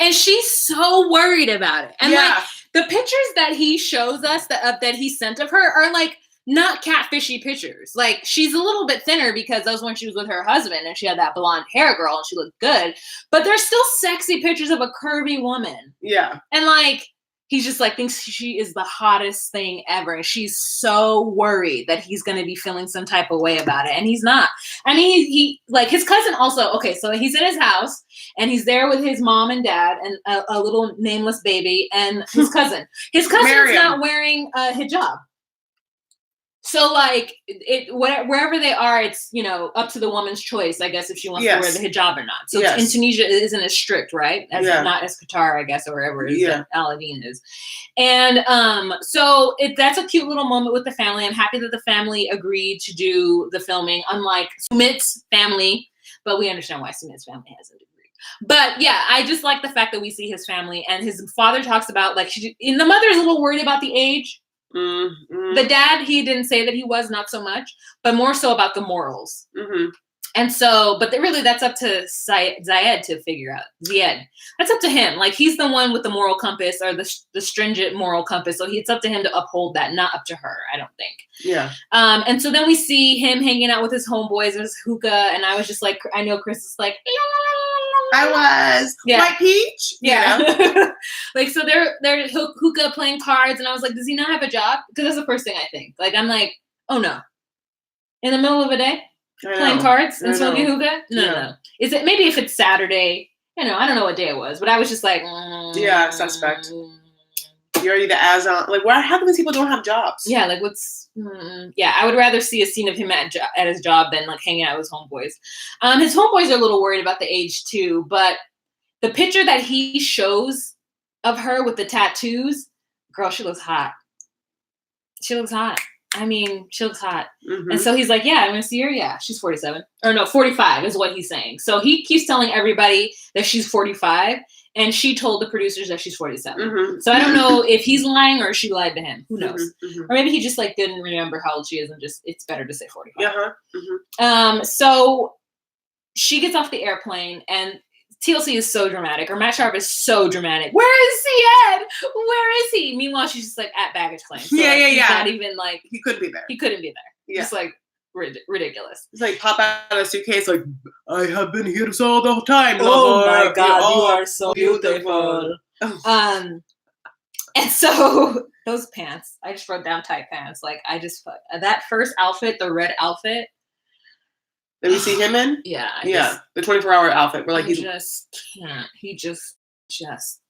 And she's so worried about it. And like the pictures that he shows us that he sent of her are like not catfishy pictures. Like she's a little bit thinner because that was when she was with her husband and she had that blonde hair girl and she looked good. But there's still sexy pictures of a curvy woman. Yeah. And like he's just like thinks she is the hottest thing ever. And she's so worried that he's going to be feeling some type of way about it. And he's not. I mean, he like his cousin also. Okay, so he's in his house and he's there with his mom and dad and a little nameless baby and his cousin. His cousin's not wearing a hijab. So like wherever they are, it's, up to the woman's choice, I guess, if she wants to wear the hijab or not. So in Tunisia, it isn't as strict, right? Not as Qatar, I guess, or wherever it is that Aladdin is. And so that's a cute little moment with the family. I'm happy that the family agreed to do the filming, unlike Sumit's family, but we understand why Sumit's family hasn't agreed. But yeah, I just like the fact that we see his family and his father talks about like, and the mother is a little worried about the age. Mm-hmm. The dad, he didn't say that he was, not so much, but more so about the morals. Mm-hmm. And so, but really that's up to Zied to figure out. Zied. That's up to him. Like he's the one with the moral compass or the stringent moral compass. So it's up to him to uphold that, not up to her, I don't think. Yeah. And so then we see him hanging out with his homeboys and his hookah. And I was just like, I know Chris is like, I was. White peach. Yeah. Like, so they're hookah playing cards. And I was like, does he not have a job? Because that's the first thing I think. Like, I'm like, oh no. In the middle of a day? Playing cards and smoking hookah? No. Is it maybe if it's Saturday? I don't know what day it was, but I was just like, suspect. You're already the as on. Like, how come these people don't have jobs? Yeah, like what's? I would rather see a scene of him at his job than like hanging out with his homeboys. His homeboys are a little worried about the age too, but the picture that he shows of her with the tattoos, girl, she looks hot. She looks hot. I mean, she looks hot. Mm-hmm. And so he's like, yeah, I'm going to see her. Yeah, she's 47. Or no, 45 is what he's saying. So he keeps telling everybody that she's 45. And she told the producers that she's 47. Mm-hmm. So I don't know if he's lying or she lied to him. Who knows? Mm-hmm. Or maybe he just like didn't remember how old she is and just, it's better to say 45. Uh-huh. Mm-hmm. So she gets off the airplane and TLC is so dramatic, or Matt Sharp is so dramatic. Where is Zied? Where is he? Meanwhile, she's just like at baggage claim. So he's not even like he couldn't be there. He couldn't be there. Yeah. Just like ridiculous. It's like pop out of a suitcase, like I have been here all the time. Oh my God, you are so beautiful. And so those pants. I just wrote down tight pants. Like that first outfit, the red outfit. That we see him in? Yeah. The 24-hour outfit. We're like, he just can't.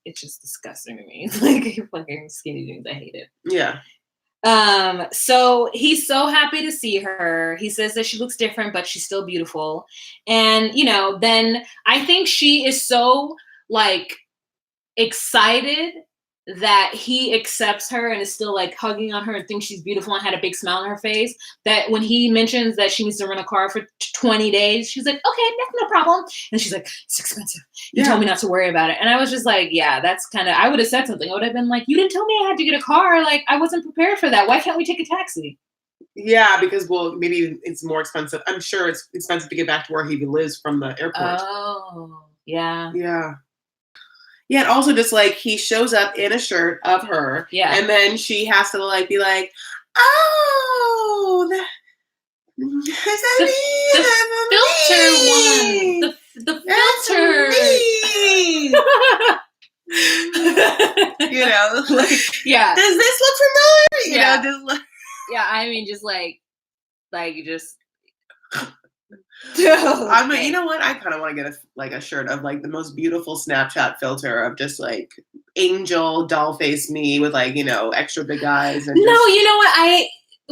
It's just disgusting to me. Like fucking skinny jeans. I hate it. Yeah. So he's so happy to see her. He says that she looks different, but she's still beautiful. And, then I think she is so like excited that he accepts her and is still like hugging on her and thinks she's beautiful and had a big smile on her face, that when he mentions that she needs to rent a car for 20 days, she's like, okay, that's no problem. And she's like, it's expensive. You told me not to worry about it. And I was just like, yeah, that's I would have said something. I would have been like, you didn't tell me I had to get a car. Like, I wasn't prepared for that. Why can't we take a taxi? Yeah, because, maybe it's more expensive. I'm sure it's expensive to get back to where he lives from the airport. Oh, yeah. Yeah. Yeah, and also just like he shows up in a shirt of her, and then she has to like be like, "Oh, the filter one, the filter." Like, does this look familiar? I mean, just like just. I'm like, you know what? I kind of want to get a shirt of like the most beautiful Snapchat filter of just like angel doll face me with like, extra big eyes. And no, you know what?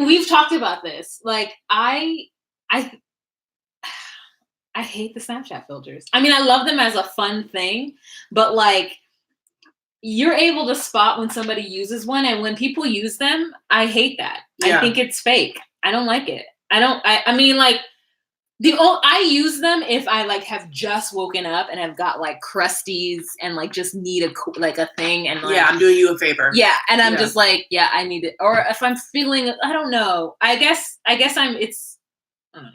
We've talked about this. Like I hate the Snapchat filters. I mean, I love them as a fun thing, but like you're able to spot when somebody uses one, and when people use them, I hate that. I think it's fake. I don't like it. I mean, like. I use them if I like have just woken up and have got like crusties and like just need a thing and like, I'm doing you a favor. Yeah, and I'm just like, I need it. Or if I'm feeling, I don't know. I guess I don't know.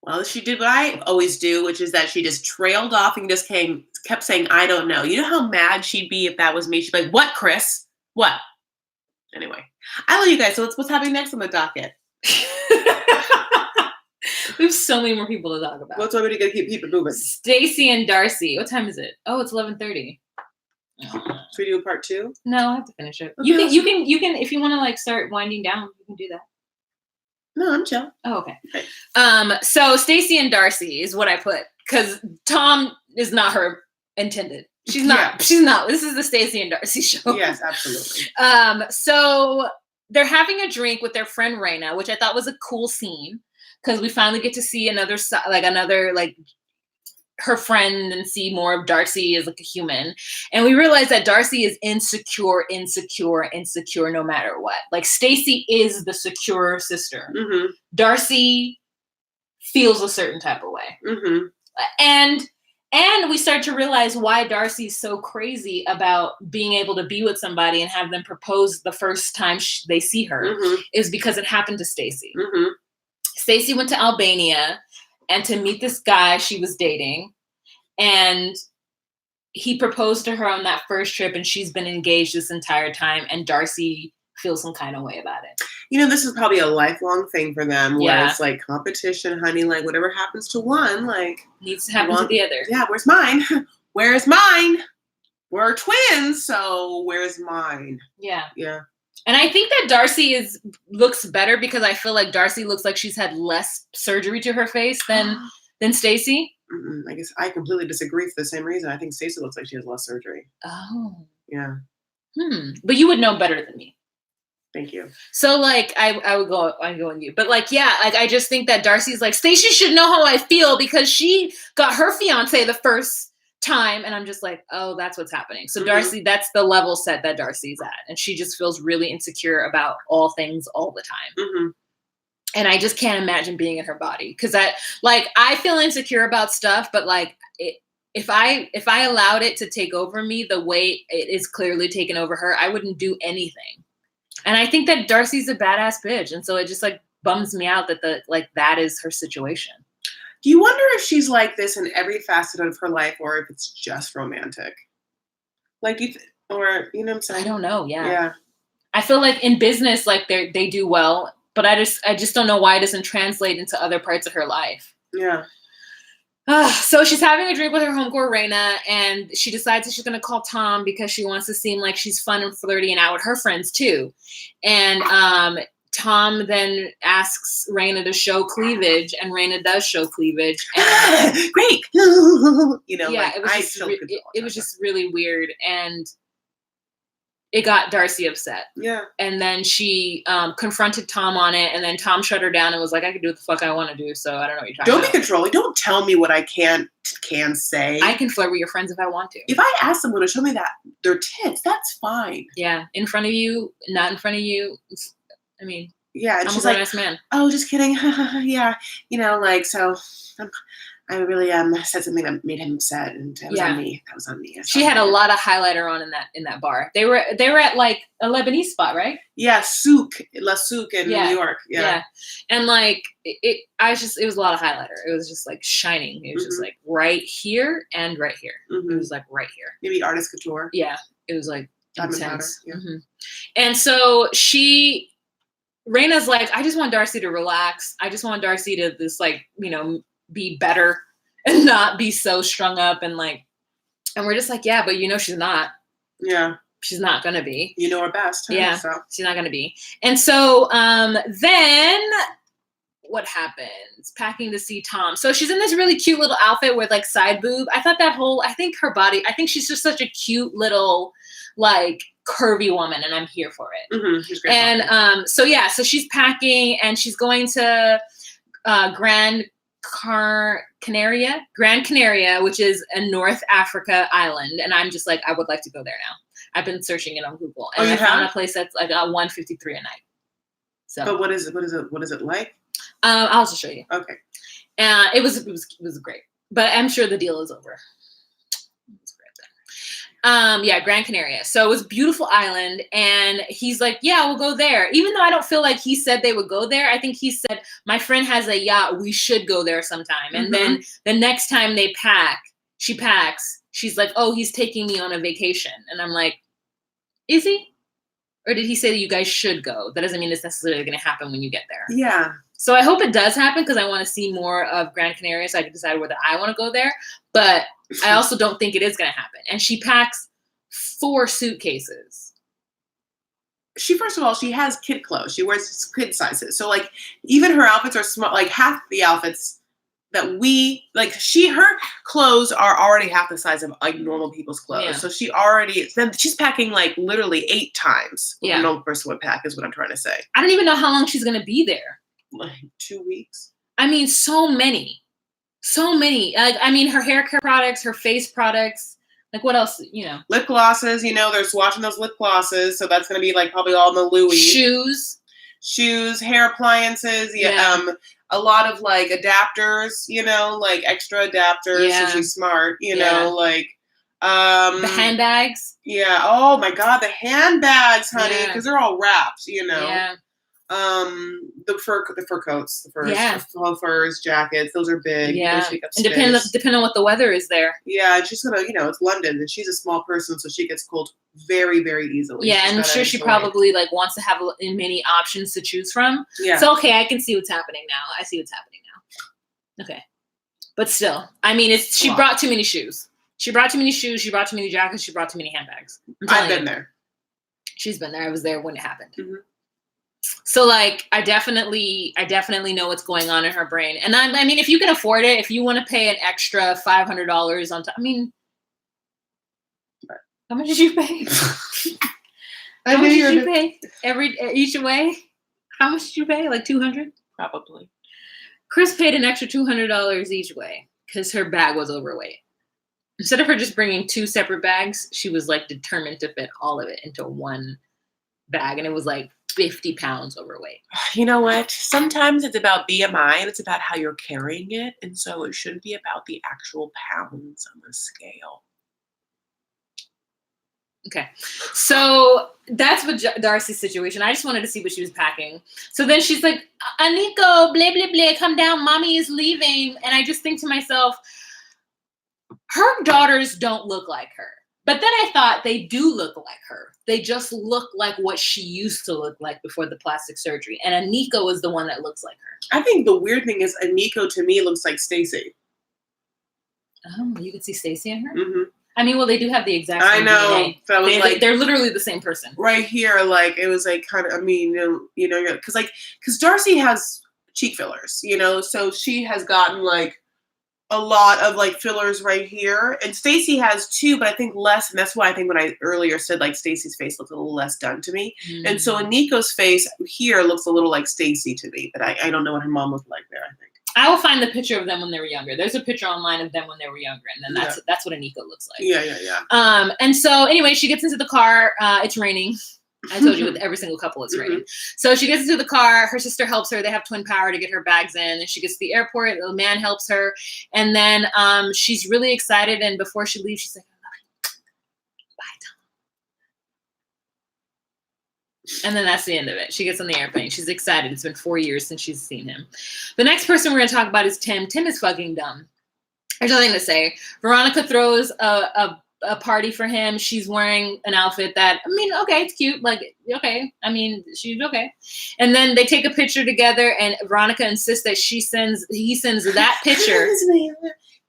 Well, she did what I always do, which is that she just trailed off and just kept saying, I don't know. You know how mad she'd be if that was me? She'd be like, what, Chris? What? Anyway, I love you guys. So what's happening next on the docket? We have so many more people to talk about. What's already gonna keep it moving? Stacy and Darcy. What time is it? Oh, it's 11:30. Should we do a part 2? No, I have to finish it. Okay. You can if you want to like start winding down, you can do that. No, I'm chill. Oh, okay. So Stacy and Darcy is what I put because Tom is not her intended. She's not. Yeah. She's not. This is the Stacy and Darcy show. Yes, absolutely. So they're having a drink with their friend Raina, which I thought was a cool scene because we finally get to see another her friend and see more of Darcy as like a human. And we realize that Darcy is insecure no matter what. Like Stacy is the secure sister. Mm-hmm. Darcy feels a certain type of way. Mm-hmm. And we start to realize why Darcy's so crazy about being able to be with somebody and have them propose the first time they see her is because it happened to Stacy. Mm-hmm. Stacy went to Albania and to meet this guy she was dating, and he proposed to her on that first trip, and she's been engaged this entire time, and Darcy feels some kind of way about it. This is probably a lifelong thing for them where it's like competition, honey, like whatever happens to one, like needs to happen to the other. Yeah, where's mine? Where's mine? We're twins, so where's mine? Yeah. Yeah. And I think that Darcy looks better because I feel like Darcy looks like she's had less surgery to her face than Stacy. I guess I completely disagree for the same reason. I think Stacy looks like she has less surgery. Oh. Yeah. But you would know better than me. Thank you. So like I would go on you. But like I just think that Darcy's like, Stacy should know how I feel because she got her fiance the first time, and I'm just like, oh, that's what's happening. So Darcy, that's the level set that Darcy's at, and she just feels really insecure about all things all the time. Mm-hmm. And I just can't imagine being in her body because I feel insecure about stuff, but like if I allowed it to take over me the way it is clearly taken over her, I wouldn't do anything. And I think that Darcy's a badass bitch, and so it just like bums me out that that is her situation. Do you wonder if she's like this in every facet of her life, or if it's just romantic? Like or you know what I'm saying? I don't know. Yeah. I feel like in business, like they do well, but I just don't know why it doesn't translate into other parts of her life. Yeah. So she's having a drink with her homegirl Raina, and she decides that she's going to call Tom because she wants to seem like she's fun and flirty and out with her friends too. And Tom then asks Raina to show cleavage, and Raina does show cleavage. And, Great, you know, yeah, like, it was just really weird, and it got Darcy upset. Yeah. And then she confronted Tom on it, and then Tom shut her down and was like, I can do what the fuck I want to do, so I don't know what you're talking about. Don't be controlling. Don't tell me what I can say. I can flirt with your friends if I want to. If I ask someone to show me their tits, that's fine. Yeah. In front of you, not in front of you. I mean, yeah, and I'm she's a like, nice man. Oh, just kidding. Yeah. You know, like, so I really said something that made him upset, and it was on me. That was on me. She had a lot of highlighter on in that bar. They were at like a Lebanese spot, right? Yeah, La Souk in New York. Yeah. And like it was a lot of highlighter. It was just like shining. It was just like right here and right here. It was like right here. Maybe artist couture. Yeah. It was like intense. Yeah. And so Raina's like, I just want Darcy to relax. I just want Darcy to just like, you know, be better and not be so strung up and we're just like, yeah, but you know she's not. Yeah. She's not gonna be. You know her best. Huh? Yeah. So. She's not gonna be. And so then what happens? Packing to see Tom. So she's in this really cute little outfit with like side boob. I think her body, I think she's just such a cute little like curvy woman, and I'm here for it. She's great. And so she's packing and she's going to Gran Canaria, which is a North Africa island, and I'm just like, I would like to go there now. I've been searching it on Google, and I found a place that's like $153 a night. So, but what is it like? I'll just show you. Okay. It was great, but I'm sure the deal is over. Gran Canaria. So it was a beautiful island, and he's like, yeah, we'll go there. Even though I don't feel like he said they would go there. I think he said, my friend has a yacht. We should go there sometime. And then the next time she packs, she's like, oh, he's taking me on a vacation. And I'm like, is he? Or did he say that you guys should go? That doesn't mean it's necessarily going to happen when you get there. Yeah. So I hope it does happen because I want to see more of Gran Canaria so I can decide whether I want to go there. But I also don't think it is going to happen. And she packs 4 suitcases. First of all, she has kid clothes. She wears kid sizes. So like even her outfits are small, like half the outfits that her clothes are already half the size of like normal people's clothes. Yeah. So she's packing like literally 8 times what a normal person would pack is what I'm trying to say. I don't even know how long she's going to be there. Like 2 weeks. I mean, so many. Like, I mean, her hair care products, her face products. Like, what else, you know? Lip glosses, you know, they're swatching those lip glosses. So that's going to be like probably all in the Louis. Shoes, hair appliances. A lot of like adapters, you know, like extra adapters. Yeah. So she's smart, you know, like. The handbags. Yeah. Oh my God. The handbags, honey. Because they're all wrapped, you know. Yeah. The fur coats, faux furs, jackets, those are big. Yeah. And depending on what the weather is there. Yeah, and she's gonna, you know, it's London and she's a small person, so she gets cold very, very easily. Yeah, and I'm sure she probably like wants to have many options to choose from. Yeah. So okay, I can see what's happening now. I see what's happening now. Okay. But still, I mean, she brought too many shoes. She brought too many shoes, she brought too many jackets, she brought too many handbags. I've been there. She's been there. I was there when it happened. Mm-hmm. So like, I definitely know what's going on in her brain. And I mean, if you can afford it, if you want to pay an extra $500 on top, I mean, how much did you pay? How much did you pay each way? How much did you pay? Like $200? Probably. Chris paid an extra $200 each way because her bag was overweight. Instead of her just bringing 2 separate bags, she was like determined to fit all of it into one bag. And it was like 50 pounds overweight. You know what? Sometimes it's about BMI and it's about how you're carrying it. And so it shouldn't be about the actual pounds on the scale. Okay. So that's what Darcy's situation. I just wanted to see what she was packing. So then she's like, Aniko, blah, blah, blah, come down. Mommy is leaving. And I just think to myself, her daughters don't look like her. But then I thought they do look like her. They just look like what she used to look like before the plastic surgery. And Aniko is the one that looks like her. I think the weird thing is Aniko to me looks like Stacy. Oh, you could see Stacey in her? Mm-hmm. I mean, well, they do have the exact same I know. DNA. So I was They're literally the same person. Right here, like, it was like kind of, I mean, because Darcy has cheek fillers, so she has gotten like a lot of like fillers right here, and Stacey has too, but I think less, and that's why I think when I earlier said like Stacey's face looks a little less done to me, and so Nico's face here looks a little like Stacey to me, but I don't know what her mom looked like there. I think I will find the picture of them when they were younger. There's a picture online of them when they were younger, and then that's what a Nico looks like. Yeah. And so anyway, she gets into the car. It's raining. I told you with every single couple it's raining. So she gets into the car. Her sister helps her. They have twin power to get her bags in. And she gets to the airport. The man helps her. And then she's really excited. And before she leaves, she's like, I love you. Bye, Tom. And then that's the end of it. She gets on the airplane. She's excited. It's been 4 years since she's seen him. The next person we're going to talk about is Tim. Tim is fucking dumb. There's nothing to say. Veronica throws a party for him. She's wearing an outfit that, I mean, okay, it's cute. Like, okay. I mean, she's okay. And then they take a picture together, and Veronica insists that he sends that picture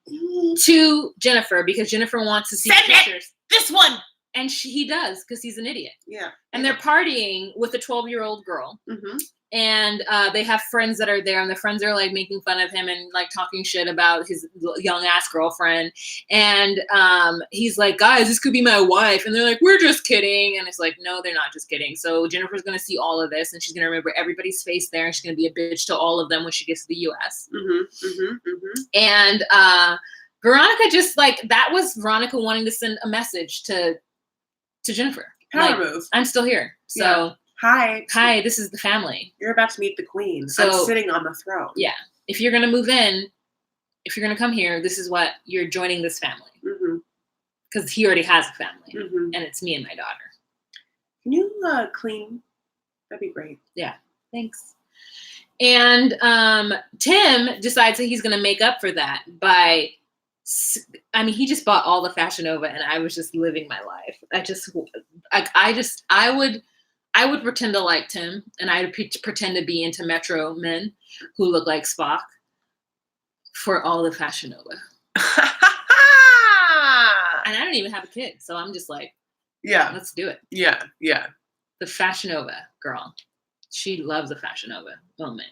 to Jennifer because Jennifer wants to see pictures. This one. And he does because he's an idiot. Yeah. And they're partying with a 12-year-old girl. Mm-hmm. And they have friends that are there, and the friends are like making fun of him and like talking shit about his young ass girlfriend. And he's like, guys, this could be my wife. And they're like, we're just kidding. And it's like, no, they're not just kidding. So Jennifer's going to see all of this, and she's going to remember everybody's face there. And she's going to be a bitch to all of them when she gets to the US. And Veronica just like, that was Veronica wanting to send a message to Jennifer. Power move. I'm still here. So. Yeah. Hi, this is the family. You're about to meet the queen. So, I'm sitting on the throne. Yeah. If you're going to move in, if you're going to come here, this is what you're joining this family. Because he already has a family. And it's me and my daughter. Can you clean? That'd be great. Yeah. Thanks. And Tim decides that he's going to make up for that by... I mean, he just bought all the Fashion Nova, and I was just living my life. I would pretend to like Tim, and I'd pretend to be into Metro men who look like Spock for all the Fashion Nova. And I don't even have a kid, so I'm just like, yeah, let's do it. Yeah. The Fashion Nova girl. She loves a Fashion Nova moment.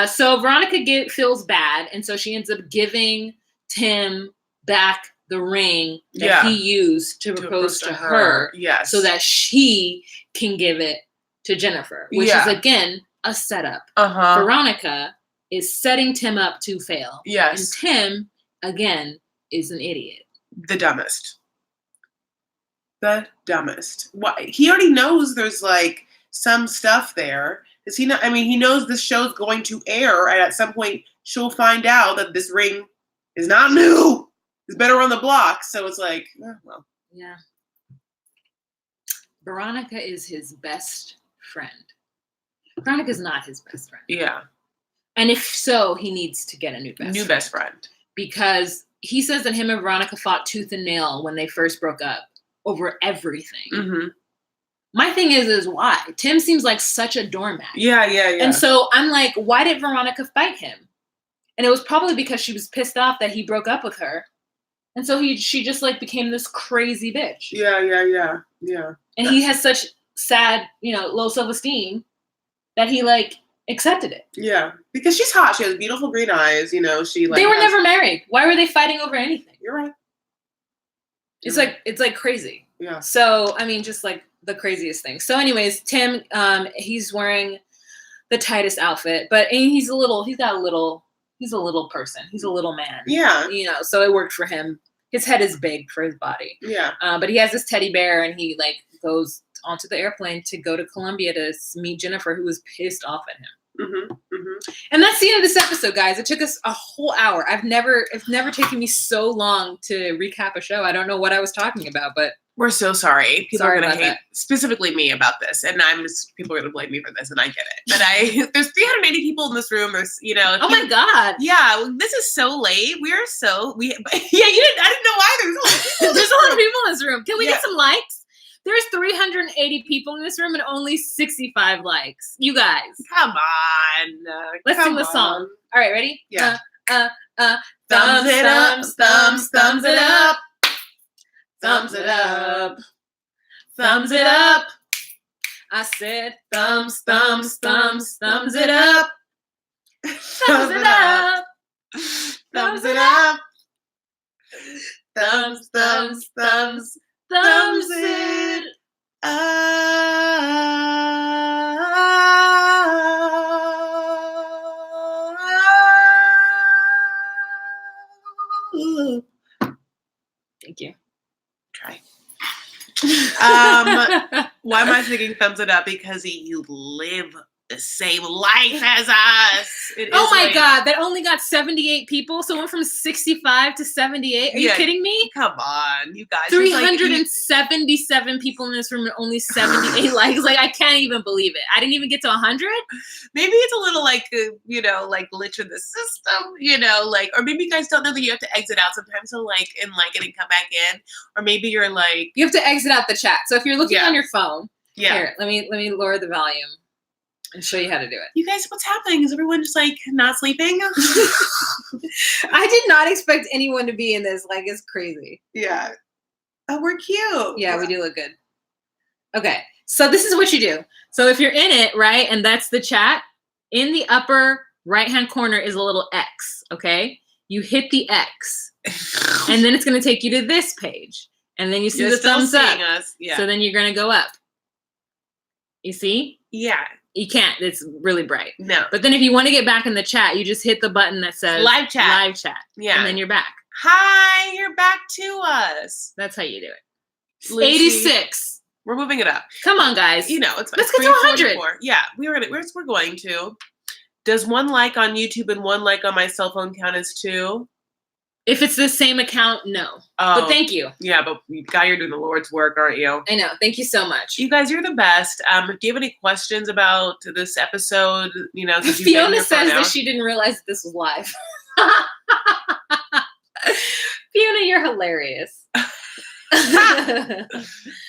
So Veronica feels bad, and so she ends up giving Tim back the ring that he used to propose to her. Yes. So that she can give it to Jennifer, which is, again, a setup. Veronica is setting Tim up to fail. Yes. And Tim, again, is an idiot. The dumbest. What? He already knows there's, like, some stuff there. Does he not? I mean, he knows this show's going to air, and at some point, she'll find out that this ring is not new. It's better on the block. So it's like, well. Yeah. Veronica is his best friend. Veronica's not his best friend. Yeah. And if so, he needs to get a new best friend. Because he says that him and Veronica fought tooth and nail when they first broke up over everything. My thing is why? Tim seems like such a doormat. Yeah. And so I'm like, why did Veronica fight him? And it was probably because she was pissed off that he broke up with her. And so she just like became this crazy bitch. Yeah. And he has such sad, low self-esteem that he like accepted it. Yeah. Because she's hot. She has beautiful green eyes. She like. They were never married. Why were they fighting over anything? You're right. It's like crazy. Yeah. So, I mean, just like the craziest thing. So anyways, Tim, he's wearing the tightest outfit, but he's a little person. He's a little man. Yeah. So it worked for him. His head is big for his body. Yeah. But he has this teddy bear, and he like goes onto the airplane to go to Colombia to meet Jennifer, who was pissed off at him. And that's the end of this episode, guys. It took us a whole hour. It's never taken me so long to recap a show. I don't know what I was talking about, but we're so sorry. People are going to hate that. Specifically me about this, and people are going to blame me for this, and I get it. But there's 380 people in this room. There's oh my god, yeah, this is so late. You didn't. I didn't know either. There's a lot of people in this room. Can we get some likes? There's 380 people in this room and only 65 likes. You guys. Come on. Let's sing the song. All right, ready? Yeah. Thumbs it up, thumbs it up. Thumbs it up. Thumbs it up. I said thumbs it up. Thumbs it up. Thumbs it up. Thumbs it up. Thumbs it up. Thank you. Try. Why am I thinking thumbs it up? Because you live the same life as us. Oh my God, that only got 78 people. So it went from 65 to 78. Are you kidding me? Come on, you guys. 377 people in this room and only 78 likes. Like, I can't even believe it. I didn't even get to 100. Maybe it's a little like, like glitch in the system, like, or maybe you guys don't know that you have to exit out sometimes. So like it and come back in. Or maybe you're like. You have to exit out the chat. So if you're looking on your phone. Yeah. Here, let me lower the volume and show you how to do it. You guys, what's happening? Is everyone just like not sleeping? I did not expect anyone to be in this. Like, it's crazy. Yeah. Oh, we're cute. Yeah, we do look good. Okay, so this is what you do. So if you're in it, right, and that's the chat, in the upper right-hand corner is a little X, okay? You hit the X, and then it's going to take you to this page. And then you see the thumbs up. Us. Yeah. So then you're going to go up. You see? Yeah. You can't. It's really bright. No. But then if you want to get back in the chat, you just hit the button that says live chat. Live chat. Yeah. And then you're back. Hi, you're back to us. That's how you do it. Lucy, 86. We're moving it up. Come on, guys. It's fine. Let's get to 100. Yeah, we're going to. Does 1 like on YouTube and 1 like on my cell phone count as 2? If it's the same account, no. But thank you. Yeah, but Guy, you're doing the Lord's work, aren't you? I know. Thank you so much. You guys, you're the best. Do you have any questions about this episode? Fiona says that she didn't realize that this was live. Fiona, you're hilarious.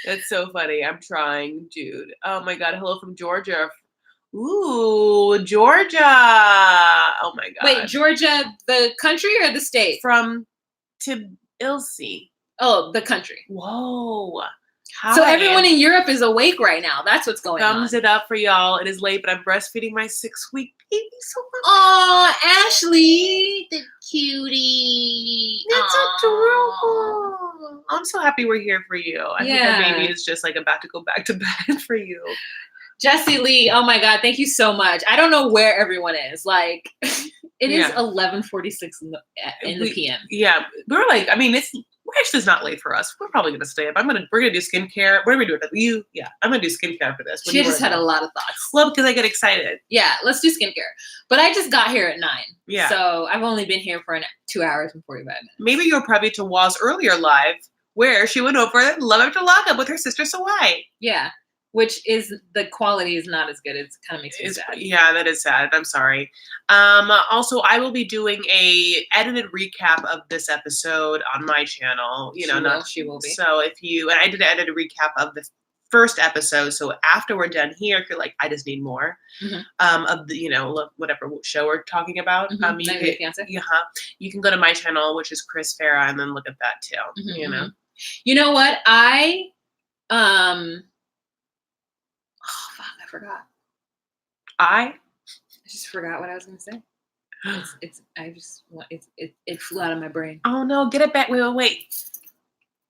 That's so funny. I'm trying, dude. Oh my God. Hello from Georgia. Ooh, Georgia. Oh my God. Wait, Georgia, the country or the state? From Tbilisi. Oh, the country. Whoa. Hi. So everyone in Europe is awake right now. That's what's going on. Thumbs it up for y'all. It is late, but I'm breastfeeding my 6-week baby. So oh, Ashley, the cutie. That's adorable. I'm so happy we're here for you. I think our baby is just like about to go back to bed for you. Jessie Lee, oh my God, thank you so much. I don't know where everyone is. Like, it is 11:46 in the PM. Yeah, we're like, I mean, it's not late for us. We're probably gonna stay up. We're gonna do skincare. What are we doing? I'm gonna do skincare for this. She just had a lot of thoughts. Well, because I get excited. Yeah, let's do skincare. But I just got here at 9. Yeah. So I've only been here for 2 hours and 45 minutes. Maybe you were privy to Waz earlier live, where she went over Love After Lockup with her sister Sawai. Yeah. Which is, the quality is not as good. It kind of makes me sad. Yeah, that is sad. I'm sorry. Also, I will be doing a edited recap of this episode on my channel. She will be. So and I did an edited recap of the first episode. So after we're done here, if you're like, I just need more of the, whatever show we're talking about. Fiancé. You can go to my channel, which is Chris Farah, and then look at that too. You know what? I forgot. I just forgot what I was going to say. It flew out of my brain. Oh no, get it back. Wait.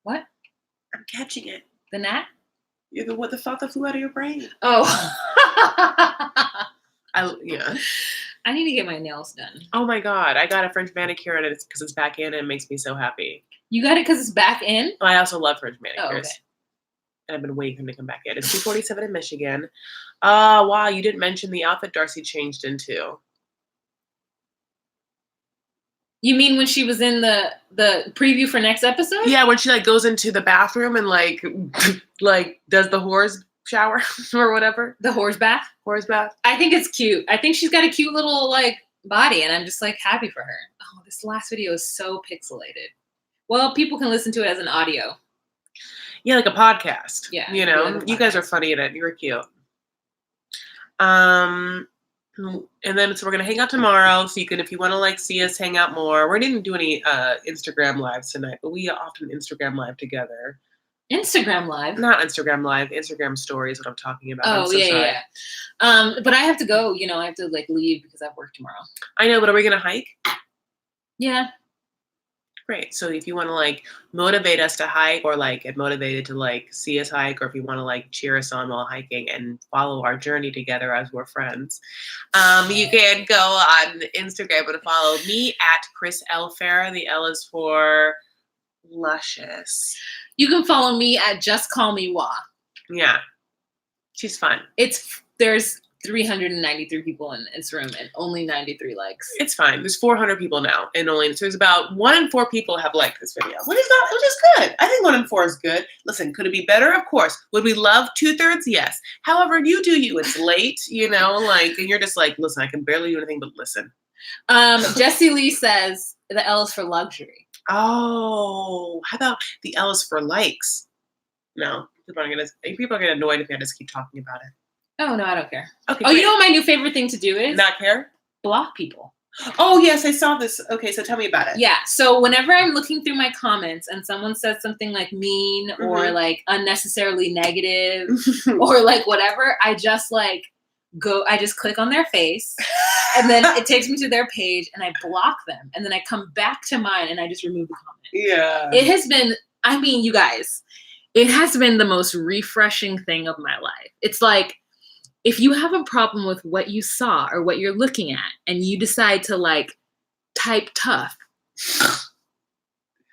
What? I'm catching it. The gnat? You're what the fuck that flew out of your brain? Oh. Yeah. I need to get my nails done. Oh my God. I got a French manicure and it's because it's back in and it makes me so happy. You got it because it's back in? I also love French manicures. Oh, okay. And I've been waiting for him to come back in. It's 2:47 in Michigan. Wow, you didn't mention the outfit Darcy changed into. You mean when she was in the preview for next episode? Yeah, when she goes into the bathroom and does the whores shower or whatever. The whores bath? Whores bath. I think it's cute. I think she's got a cute little body and I'm just happy for her. Oh, this last video is so pixelated. Well, people can listen to it as an audio. Yeah, like a podcast. Yeah. You guys are funny in it. You're cute. And then so we're gonna hang out tomorrow. So you can, if you want to like see us hang out more. We didn't do any Instagram lives tonight, but we often Instagram live together. Instagram live? Not Instagram live. Instagram story is what I'm talking about. Oh, I'm so sorry. yeah. But I have to go. You know, I have to like leave because I have work tomorrow. I know, but are we gonna hike? Yeah. Great. So if you want to like motivate us to hike, or like get motivated to like see us hike, or if you want to like cheer us on while hiking and follow our journey together as we're friends, you can go on Instagram and follow me at Chris L. Farah. The L is for luscious. You can follow me at Just Call Me Wah. Yeah. She's fun. There's 393 people in this room and only 93 likes. It's fine. There's 400 people now, and only so there's about 1 in 4 people have liked this video, which is good. I think 1 in 4 is good. Listen, could it be better? Of course. Would we love 2/3? Yes. However, you do you. It's late, you know, like, and you're just like, listen, I can barely do anything but listen. Jesse Lee says the L is for luxury. Oh, how about the L is for likes? No, people are gonna get annoyed if I just keep talking about it. Oh, no, I don't care. Okay. Oh, great. You know what my new favorite thing to do is? Not care? Block people. Oh, yes, I saw this. Okay, so tell me about it. Yeah, so whenever I'm looking through my comments and someone says something like mean or like unnecessarily negative or like whatever, I just click on their face and then it takes me to their page and I block them. And then I come back to mine and I just remove the comment. Yeah. It has been, I mean, you guys, it has been the most refreshing thing of my life. It's like, if you have a problem with what you saw or what you're looking at and you decide to like type tough,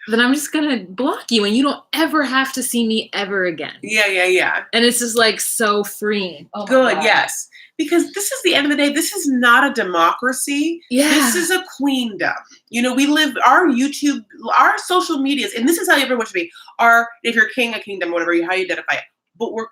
then I'm just going to block you and you don't ever have to see me ever again. Yeah. And it's just like so freeing. Oh, good, yes. Because this is the end of the day. This is not a democracy. Yeah. This is a queendom. You know, we live our YouTube, our social medias, and this is how everyone should be. If you're king, a kingdom, whatever, how you identify it. But we're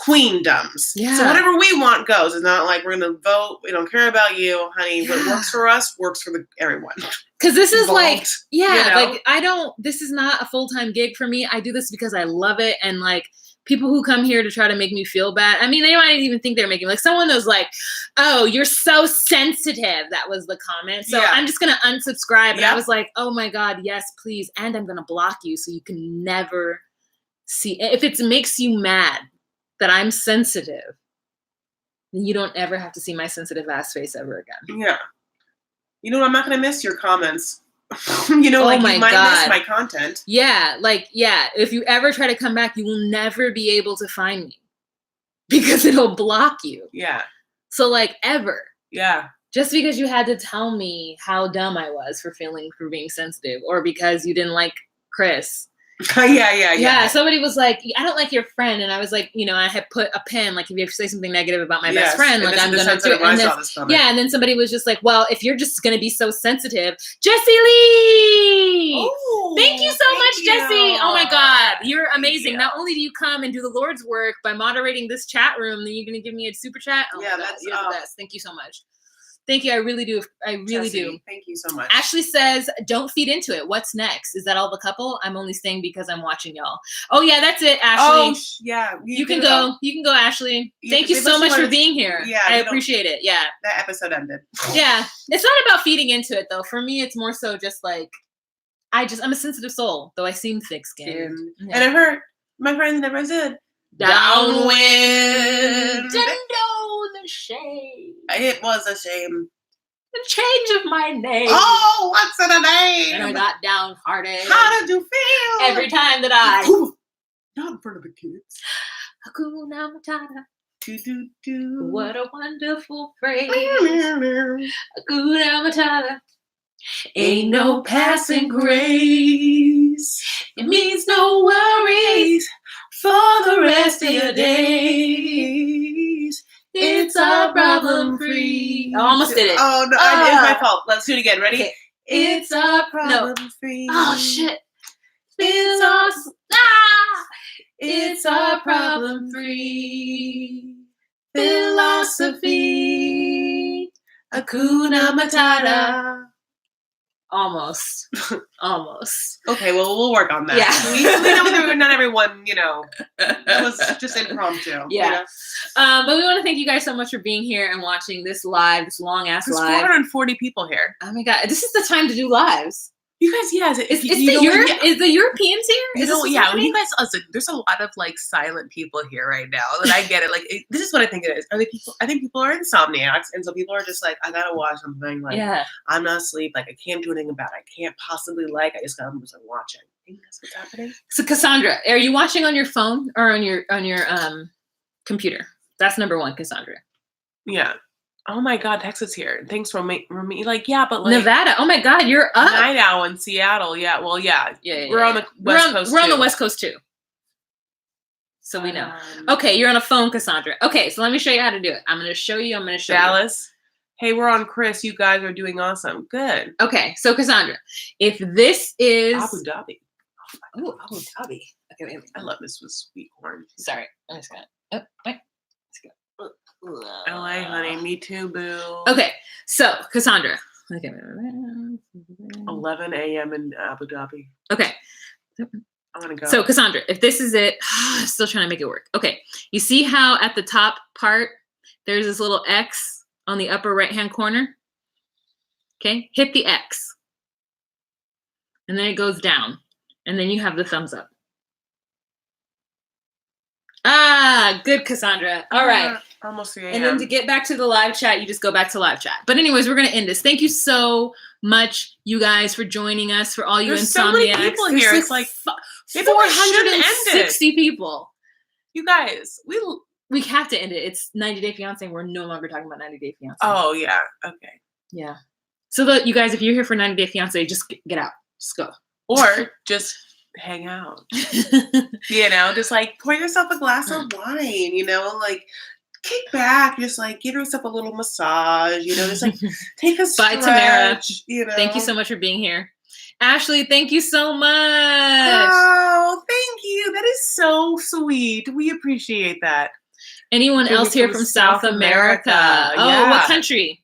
queendoms. Yeah. So whatever we want goes. It's not like we're going to vote. We don't care about you, honey. What works for us works for everyone. Because this is like, you know? like this is not a full-time gig for me. I do this because I love it. And like people who come here to try to make me feel bad, I mean, they might even think they're making, like someone was like, oh, you're so sensitive. That was the comment. So I'm just going to unsubscribe. And I was like, oh my God, yes, please. And I'm going to block you so you can never see. If it makes you mad that I'm sensitive, then you don't ever have to see my sensitive ass face ever again. Yeah. You know, I'm not going to miss your comments. You know, like you might miss my content. Yeah, like, yeah. If you ever try to come back, you will never be able to find me because it'll block you. Yeah. So like ever. Yeah. Just because you had to tell me how dumb I was for being sensitive, or because you didn't like Chris. Yeah. Somebody was like, I don't like your friend. And I was like, you know, I had put a pin, like if you ever say something negative about my best friend, like I'm going to do it. And then somebody was just like, well, if you're just going to be so sensitive, Jesse Lee. Oh, thank you so much, Jesse. Oh my God. You're amazing. Not only do you come and do the Lord's work by moderating this chat room, then you're going to give me a super chat. Oh yeah, you're the best. Thank you so much. Thank you. I really do. Do. Thank you so much. Ashley says, don't feed into it. What's next? Is that all the couple? I'm only staying because I'm watching y'all. Oh, yeah, that's it, Ashley. Oh, yeah. You can go. You can go, Ashley. Thank you so much for being here. Yeah, I appreciate it. Yeah. That episode ended. Yeah. It's not about feeding into it, though. For me, it's more so just like, I'm a sensitive soul, though I seem thick-skinned. Yeah. And it hurt. My friends never said, downwind. The shade. It was a shame. The change of my name. Oh, what's in a name? And I got downhearted. How did you feel? Every time that I... Not in front of the kids. Hakuna Matata. Do. What a wonderful phrase. Hakuna Matata. Ain't no passing grace. It means no worries for the rest of your days. It's a problem free. I almost did it. Oh, no. It's my fault. Let's do it again. Ready? Okay. It's a problem free. Oh, shit. It's a problem free. Philosophy. Hakuna Matata. Almost. Almost. Okay, well, we'll work on that. Yeah. we know that not everyone, it was just impromptu. Yeah. But we want to thank you guys so much for being here and watching this live, this long ass There's live. 440 people here. Oh my God. This is the time to do lives. You guys, yes. Is the Europeans here? You guys, listen, there's a lot of like silent people here right now that I get it. Like, this is what I think it is. I think people are insomniacs. And so people are just like, I gotta watch something. Like, I'm not asleep. Like, I can't do anything about it. I can't possibly I just gotta like watching. I think that's what's happening. So Cassandra, are you watching on your phone or on your computer? That's number one, Cassandra. Yeah. Oh my God, Texas here. Thanks for me. Like, yeah, but like Nevada. Oh my God, you're up. Night owl in Seattle. Yeah. Well, yeah. We're on the West Coast. We're on the West Coast too. So we know. Okay, you're on a phone, Cassandra. Okay, so let me show you how to do it. I'm going to show you. Dallas. Hey, we're on Chris. You guys are doing awesome. Good. Okay, so Cassandra, if this is Abu Dhabi. Oh, Abu Dhabi. Okay, wait. I love this with sweet corn. Sorry, I'm just gonna. Oh, wait. Let's go. LA, honey. Me too, boo. Okay, so Cassandra. Okay. 11 a.m. in Abu Dhabi. Okay. I want to go. So Cassandra, if this is it, I'm still trying to make it work. Okay, you see how at the top part there's this little X on the upper right-hand corner? Okay, hit the X. And then it goes down. And then you have the thumbs up. Ah, good, Cassandra. All right. Almost 3 a.m. And then to get back to the live chat, you just go back to live chat. But anyways, we're going to end this. Thank you so much, you guys, for joining us, for all you There's insomniacs. So many people here. It's like 460 people. You guys, we have to end it. It's 90 Day Fiancé. We're no longer talking about 90 Day Fiancé. Oh, yeah. Okay. Yeah. So you guys, if you're here for 90 Day Fiancé, just get out. Just go. Or just hang out. Just like pour yourself a glass of wine, like kick back, just like give yourself a little massage, just like take a stretch. Bye, Tamara. Thank you so much for being here. Ashley, thank you so much. Oh, thank you. That is so sweet. We appreciate that. Anyone else here from South America? Oh, yeah. What country?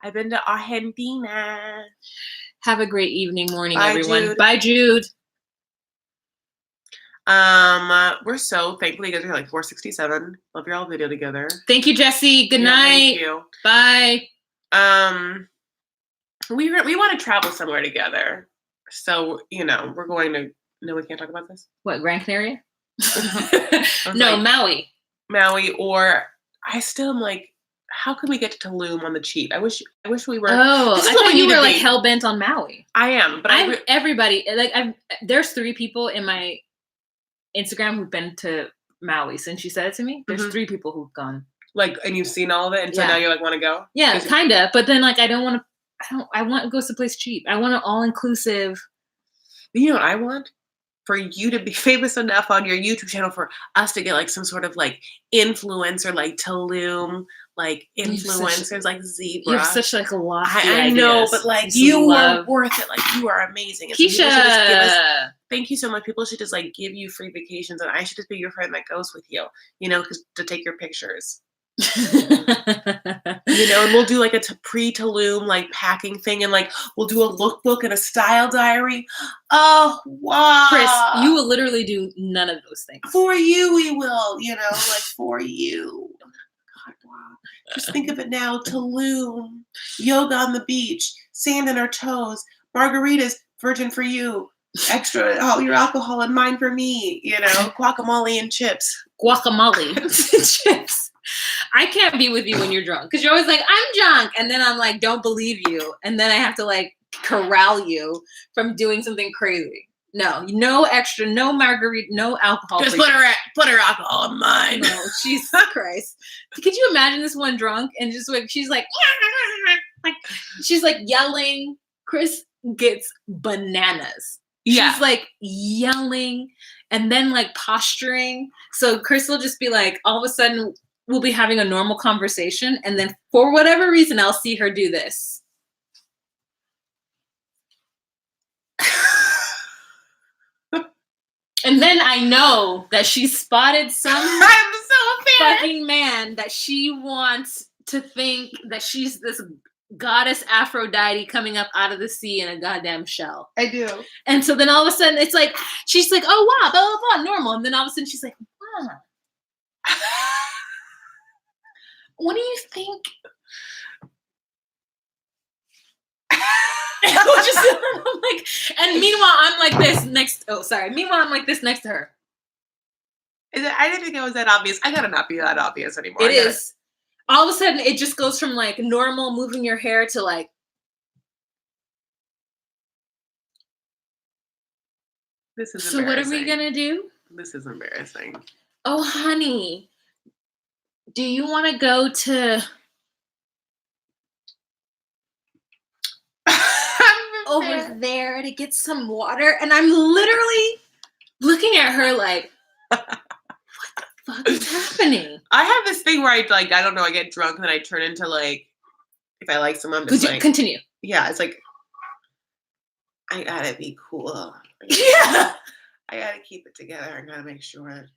I've been to Argentina. Have a great evening, morning, Bye, everyone. Jude. Bye, Jude. We're so thankful you guys are like 467. Love your all video together. Thank you, Jesse. Good night. Thank you. Bye. We want to travel somewhere together. So, we're going to. No, we can't talk about this. What, Gran Canaria? No, Maui. Maui, or I still am like, how can we get to Tulum on the cheap? I wish we were. Oh, I thought you were like hell bent on Maui. I am, but everybody there's 3 people in my Instagram who've been to Maui since you said it to me. There's 3 people who've gone. Like, and you've seen all of it, and so now you want to go? Yeah, kind of. But then I want to go someplace cheap. I want an all inclusive. You know what I want? For you to be famous enough on your YouTube channel for us to get like some sort of like influencer, like Tulum, like influencers like Zebra. You have such like a lot. I know, but like you are worth it. Like you are amazing. And Keisha, thank you so much. People should just like give you free vacations, and I should just be your friend that goes with you. Because to take your pictures. And we'll do like a pre-Tulum like packing thing, and like we'll do a lookbook and a style diary. Oh wow, Chris, you will literally do none of those things. For you, we will. Like for you. God, wow. Just think of it now. Tulum, yoga on the beach, sand in our toes, margaritas, virgin for you. Extra, your alcohol and mine for me. Guacamole and chips. Guacamole and chips. I can't be with you when you're drunk because you're always like, I'm drunk. And then I'm like, don't believe you. And then I have to like corral you from doing something crazy. No extra, no margarita, no alcohol. Just put her alcohol in mine. No, Jesus Christ. Could you imagine this one drunk and just like, she's like she's like yelling. Chris gets bananas. Yeah. She's like yelling and then like posturing. So Chris will just be like, all of a sudden, we'll be having a normal conversation, and then for whatever reason, I'll see her do this. And then I know that she spotted some fucking man that she wants to think that she's this goddess Aphrodite coming up out of the sea in a goddamn shell. I do. And so then all of a sudden it's like, she's like, oh wow, blah, blah, blah, normal. And then all of a sudden she's like, wow. What do you think? I'm like, and meanwhile I'm like this next. Oh, sorry. Meanwhile I'm like this next to her. I didn't think it was that obvious. I gotta not be that obvious anymore. It is. All of a sudden it just goes from like normal moving your hair to like. This is so what are we gonna do? This is embarrassing. Oh, honey, do you want to go to over there to get some water? And I'm literally looking at her like, what the fuck is happening? I have this thing where I don't know, I get drunk and then I turn into like, if I like someone, I'm just like, continue. Yeah, it's like, I gotta be cool. Yeah. I gotta keep it together. I gotta make sure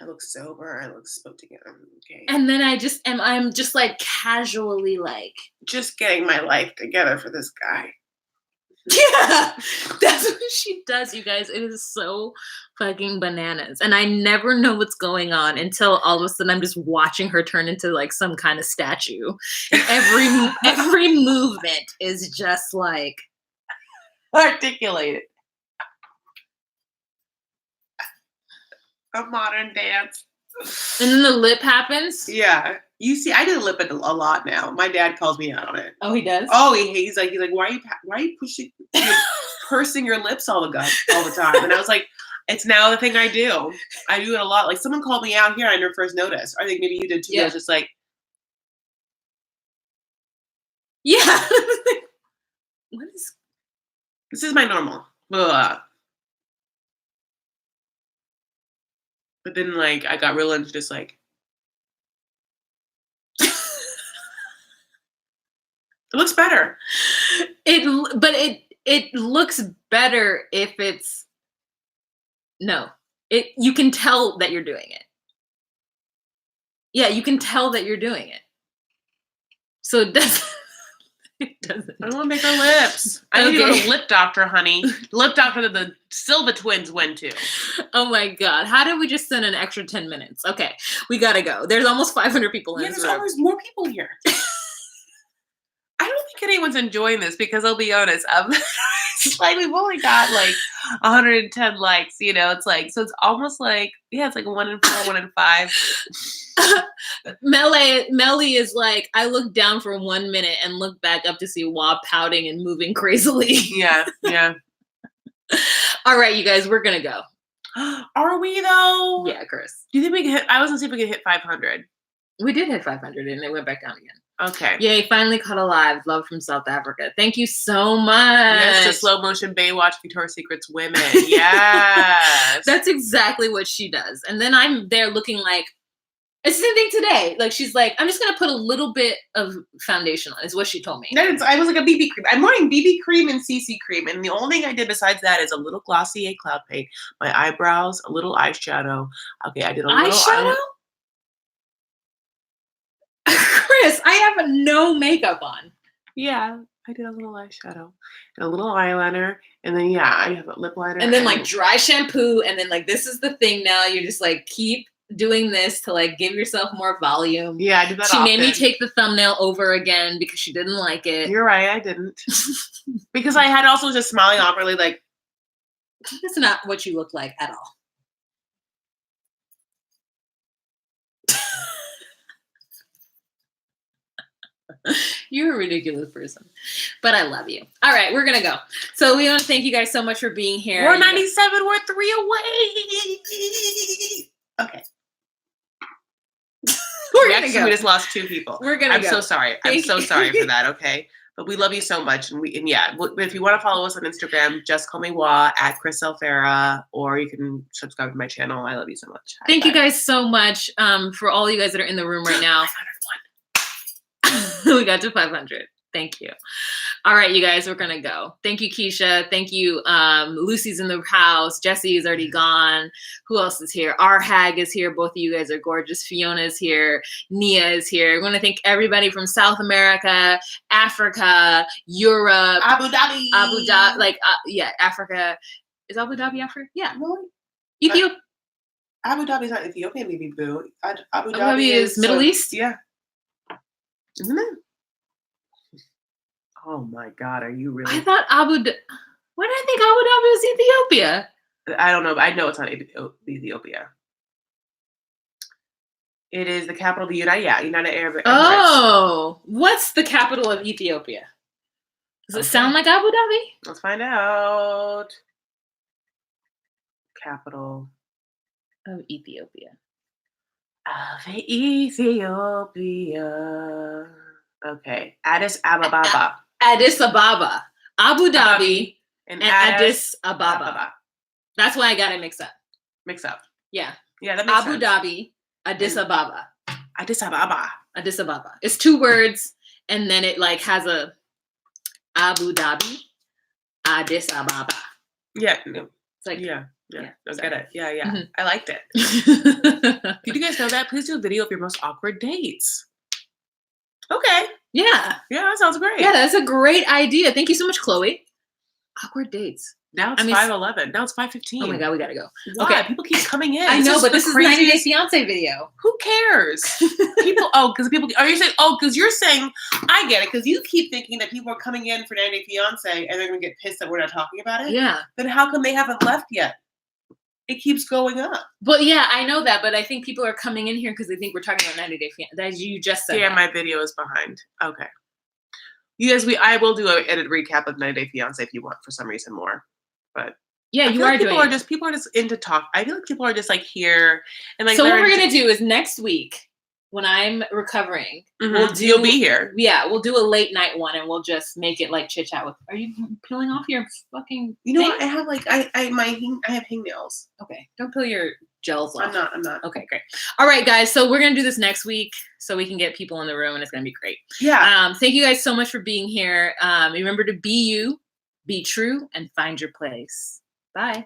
I look sober. I look put together. Okay. And then I'm just like casually like. Just getting my life together for this guy. Yeah, that's what she does, you guys. It is so fucking bananas. And I never know what's going on until all of a sudden I'm just watching her turn into like some kind of statue. And every movement is just like articulated. A modern dance. And then the lip happens. Yeah. You see, I do lip it a lot now. My dad calls me out on it. Oh, he does? Oh, he's like, why are you pursing your lips all the time? And I was like, it's now the thing I do. I do it a lot. Like someone called me out here, I never first noticed. I think maybe you did too. Yeah. I was just like, yeah. What is? This is my normal. Ugh. But then like I got real into just like. It looks better. It looks better if it's you can tell that you're doing it. Yeah, you can tell that you're doing it. So it doesn't. I want to make her lips. I need to go to the lip doctor, honey. Lip doctor that the Silva twins went to. Oh my God. How did we just send an extra 10 minutes? Okay, we gotta go. There's almost 500 people in this room. There's more people here. I don't think anyone's enjoying this because I'll be honest, it's like we've only got like 110 likes, you know, it's like, so it's almost like, yeah, it's like 1 in 4, 1 in 5. Melly is like, I look down for 1 minute and look back up to see Wa pouting and moving crazily. Yeah. All right, you guys, we're gonna go. Are we though? Yeah, Chris. Do you think we can hit, I was gonna see if we could hit 500. We did hit 500 and it went back down again. Okay. Yay, finally caught alive. Love from South Africa. Thank you so much. Yes, to slow motion Baywatch Victoria's Secret's women. Yes. That's exactly what she does. And then I'm there looking like, it's the same thing today. Like, she's like, I'm just going to put a little bit of foundation on, is what she told me. I was like a BB cream. I'm wearing BB cream and CC cream. And the only thing I did besides that is a little Glossier cloud paint, my eyebrows, a little eyeshadow. Okay, I did a little eyeshadow? Chris, I have no makeup on. Yeah, I did a little eyeshadow and a little eyeliner, and then I have a lip liner, and then like dry shampoo, and then like this is the thing now. You just like keep doing this to like give yourself more volume. Yeah, I did that. She made me take the thumbnail over again because she didn't like it. You're right, I didn't because I had also just smiling awkwardly like. That's not what you look like at all. You're a ridiculous person, but I love you. All right, we're gonna go. So we want to thank you guys so much for being here. We're 97. We're 3 away. Okay. We're gonna go. We just lost 2 people. We're gonna go. I'm so sorry. I'm so sorry for that. Okay, but we love you so much, and if you want to follow us on Instagram, just call me Wa at Chris Elfera, or you can subscribe to my channel. I love you so much. Thank you guys so much for all you guys that are in the room right now. 501. We got to 500. Thank you. All right, you guys, we're gonna go. Thank you, Keisha. Thank you. Lucy's in the house. Jesse is already gone. Who else is here? Our hag is here. Both of you guys are gorgeous. Fiona is here. Nia is here. I want to thank everybody from South America, Africa, Europe, Abu Dhabi. Africa. Is Abu Dhabi Africa? Yeah. No, Ethiopia. Abu Dhabi's not Ethiopia, maybe, boo. Abu Dhabi is Middle East? Yeah. Isn't it? Oh my God, are you really? I thought Why did I think Abu Dhabi was Ethiopia? I don't know, but I know it's not Ethiopia. It is the capital of the United Arab Emirates. Oh, what's the capital of Ethiopia? Does it sound like Abu Dhabi? Let's find out. Capital of Ethiopia. Of Ethiopia. Okay, Addis Ababa. Addis Ababa. Abu Dhabi and Addis Ababa. That's why I got it mixed up. Yeah. Yeah, that makes Abu sense. Dhabi, Addis Ababa. Addis Ababa. Addis Ababa. It's 2 words, and then it like has a Abu Dhabi, Addis Ababa. Yeah. No. It's like yeah. I get it. Yeah. Mm-hmm. I liked it. Did you guys know that? Please do a video of your most awkward dates. Okay. Yeah. Yeah, that sounds great. Yeah, that's a great idea. Thank you so much, Chloe. Awkward dates. Now it's 5:11. Now it's 5:15. Oh my God, we gotta go. Why? Okay, people keep coming in. I know, but this is 90 Day Fiancé video. Who cares? Because you're saying, I get it, because you keep thinking that people are coming in for 90 Day Fiancé and they're gonna get pissed that we're not talking about it. Yeah. Then how come they haven't left yet? It keeps going up. But yeah, I know that, but I think people are coming in here because they think we're talking about 90 Day Fiancé. That you just said. Yeah, my video is behind. Okay. You guys, I will do an edited recap of 90 Day Fiancé if you want for some reason more. But yeah, you are like doing. People are just into talk. I feel like people are just like here and like. So what we're gonna do is next week when I'm recovering, you'll be here. Yeah, we'll do a late night one and we'll just make it like chit chat with. Are you peeling off your fucking? You know what? I have like I have hangnails. Okay, don't peel your gels off. I'm not. Okay, great. All right, guys. So we're gonna do this next week so we can get people in the room and it's gonna be great. Yeah. Thank you guys so much for being here. Remember to be you, be true, and find your place. Bye.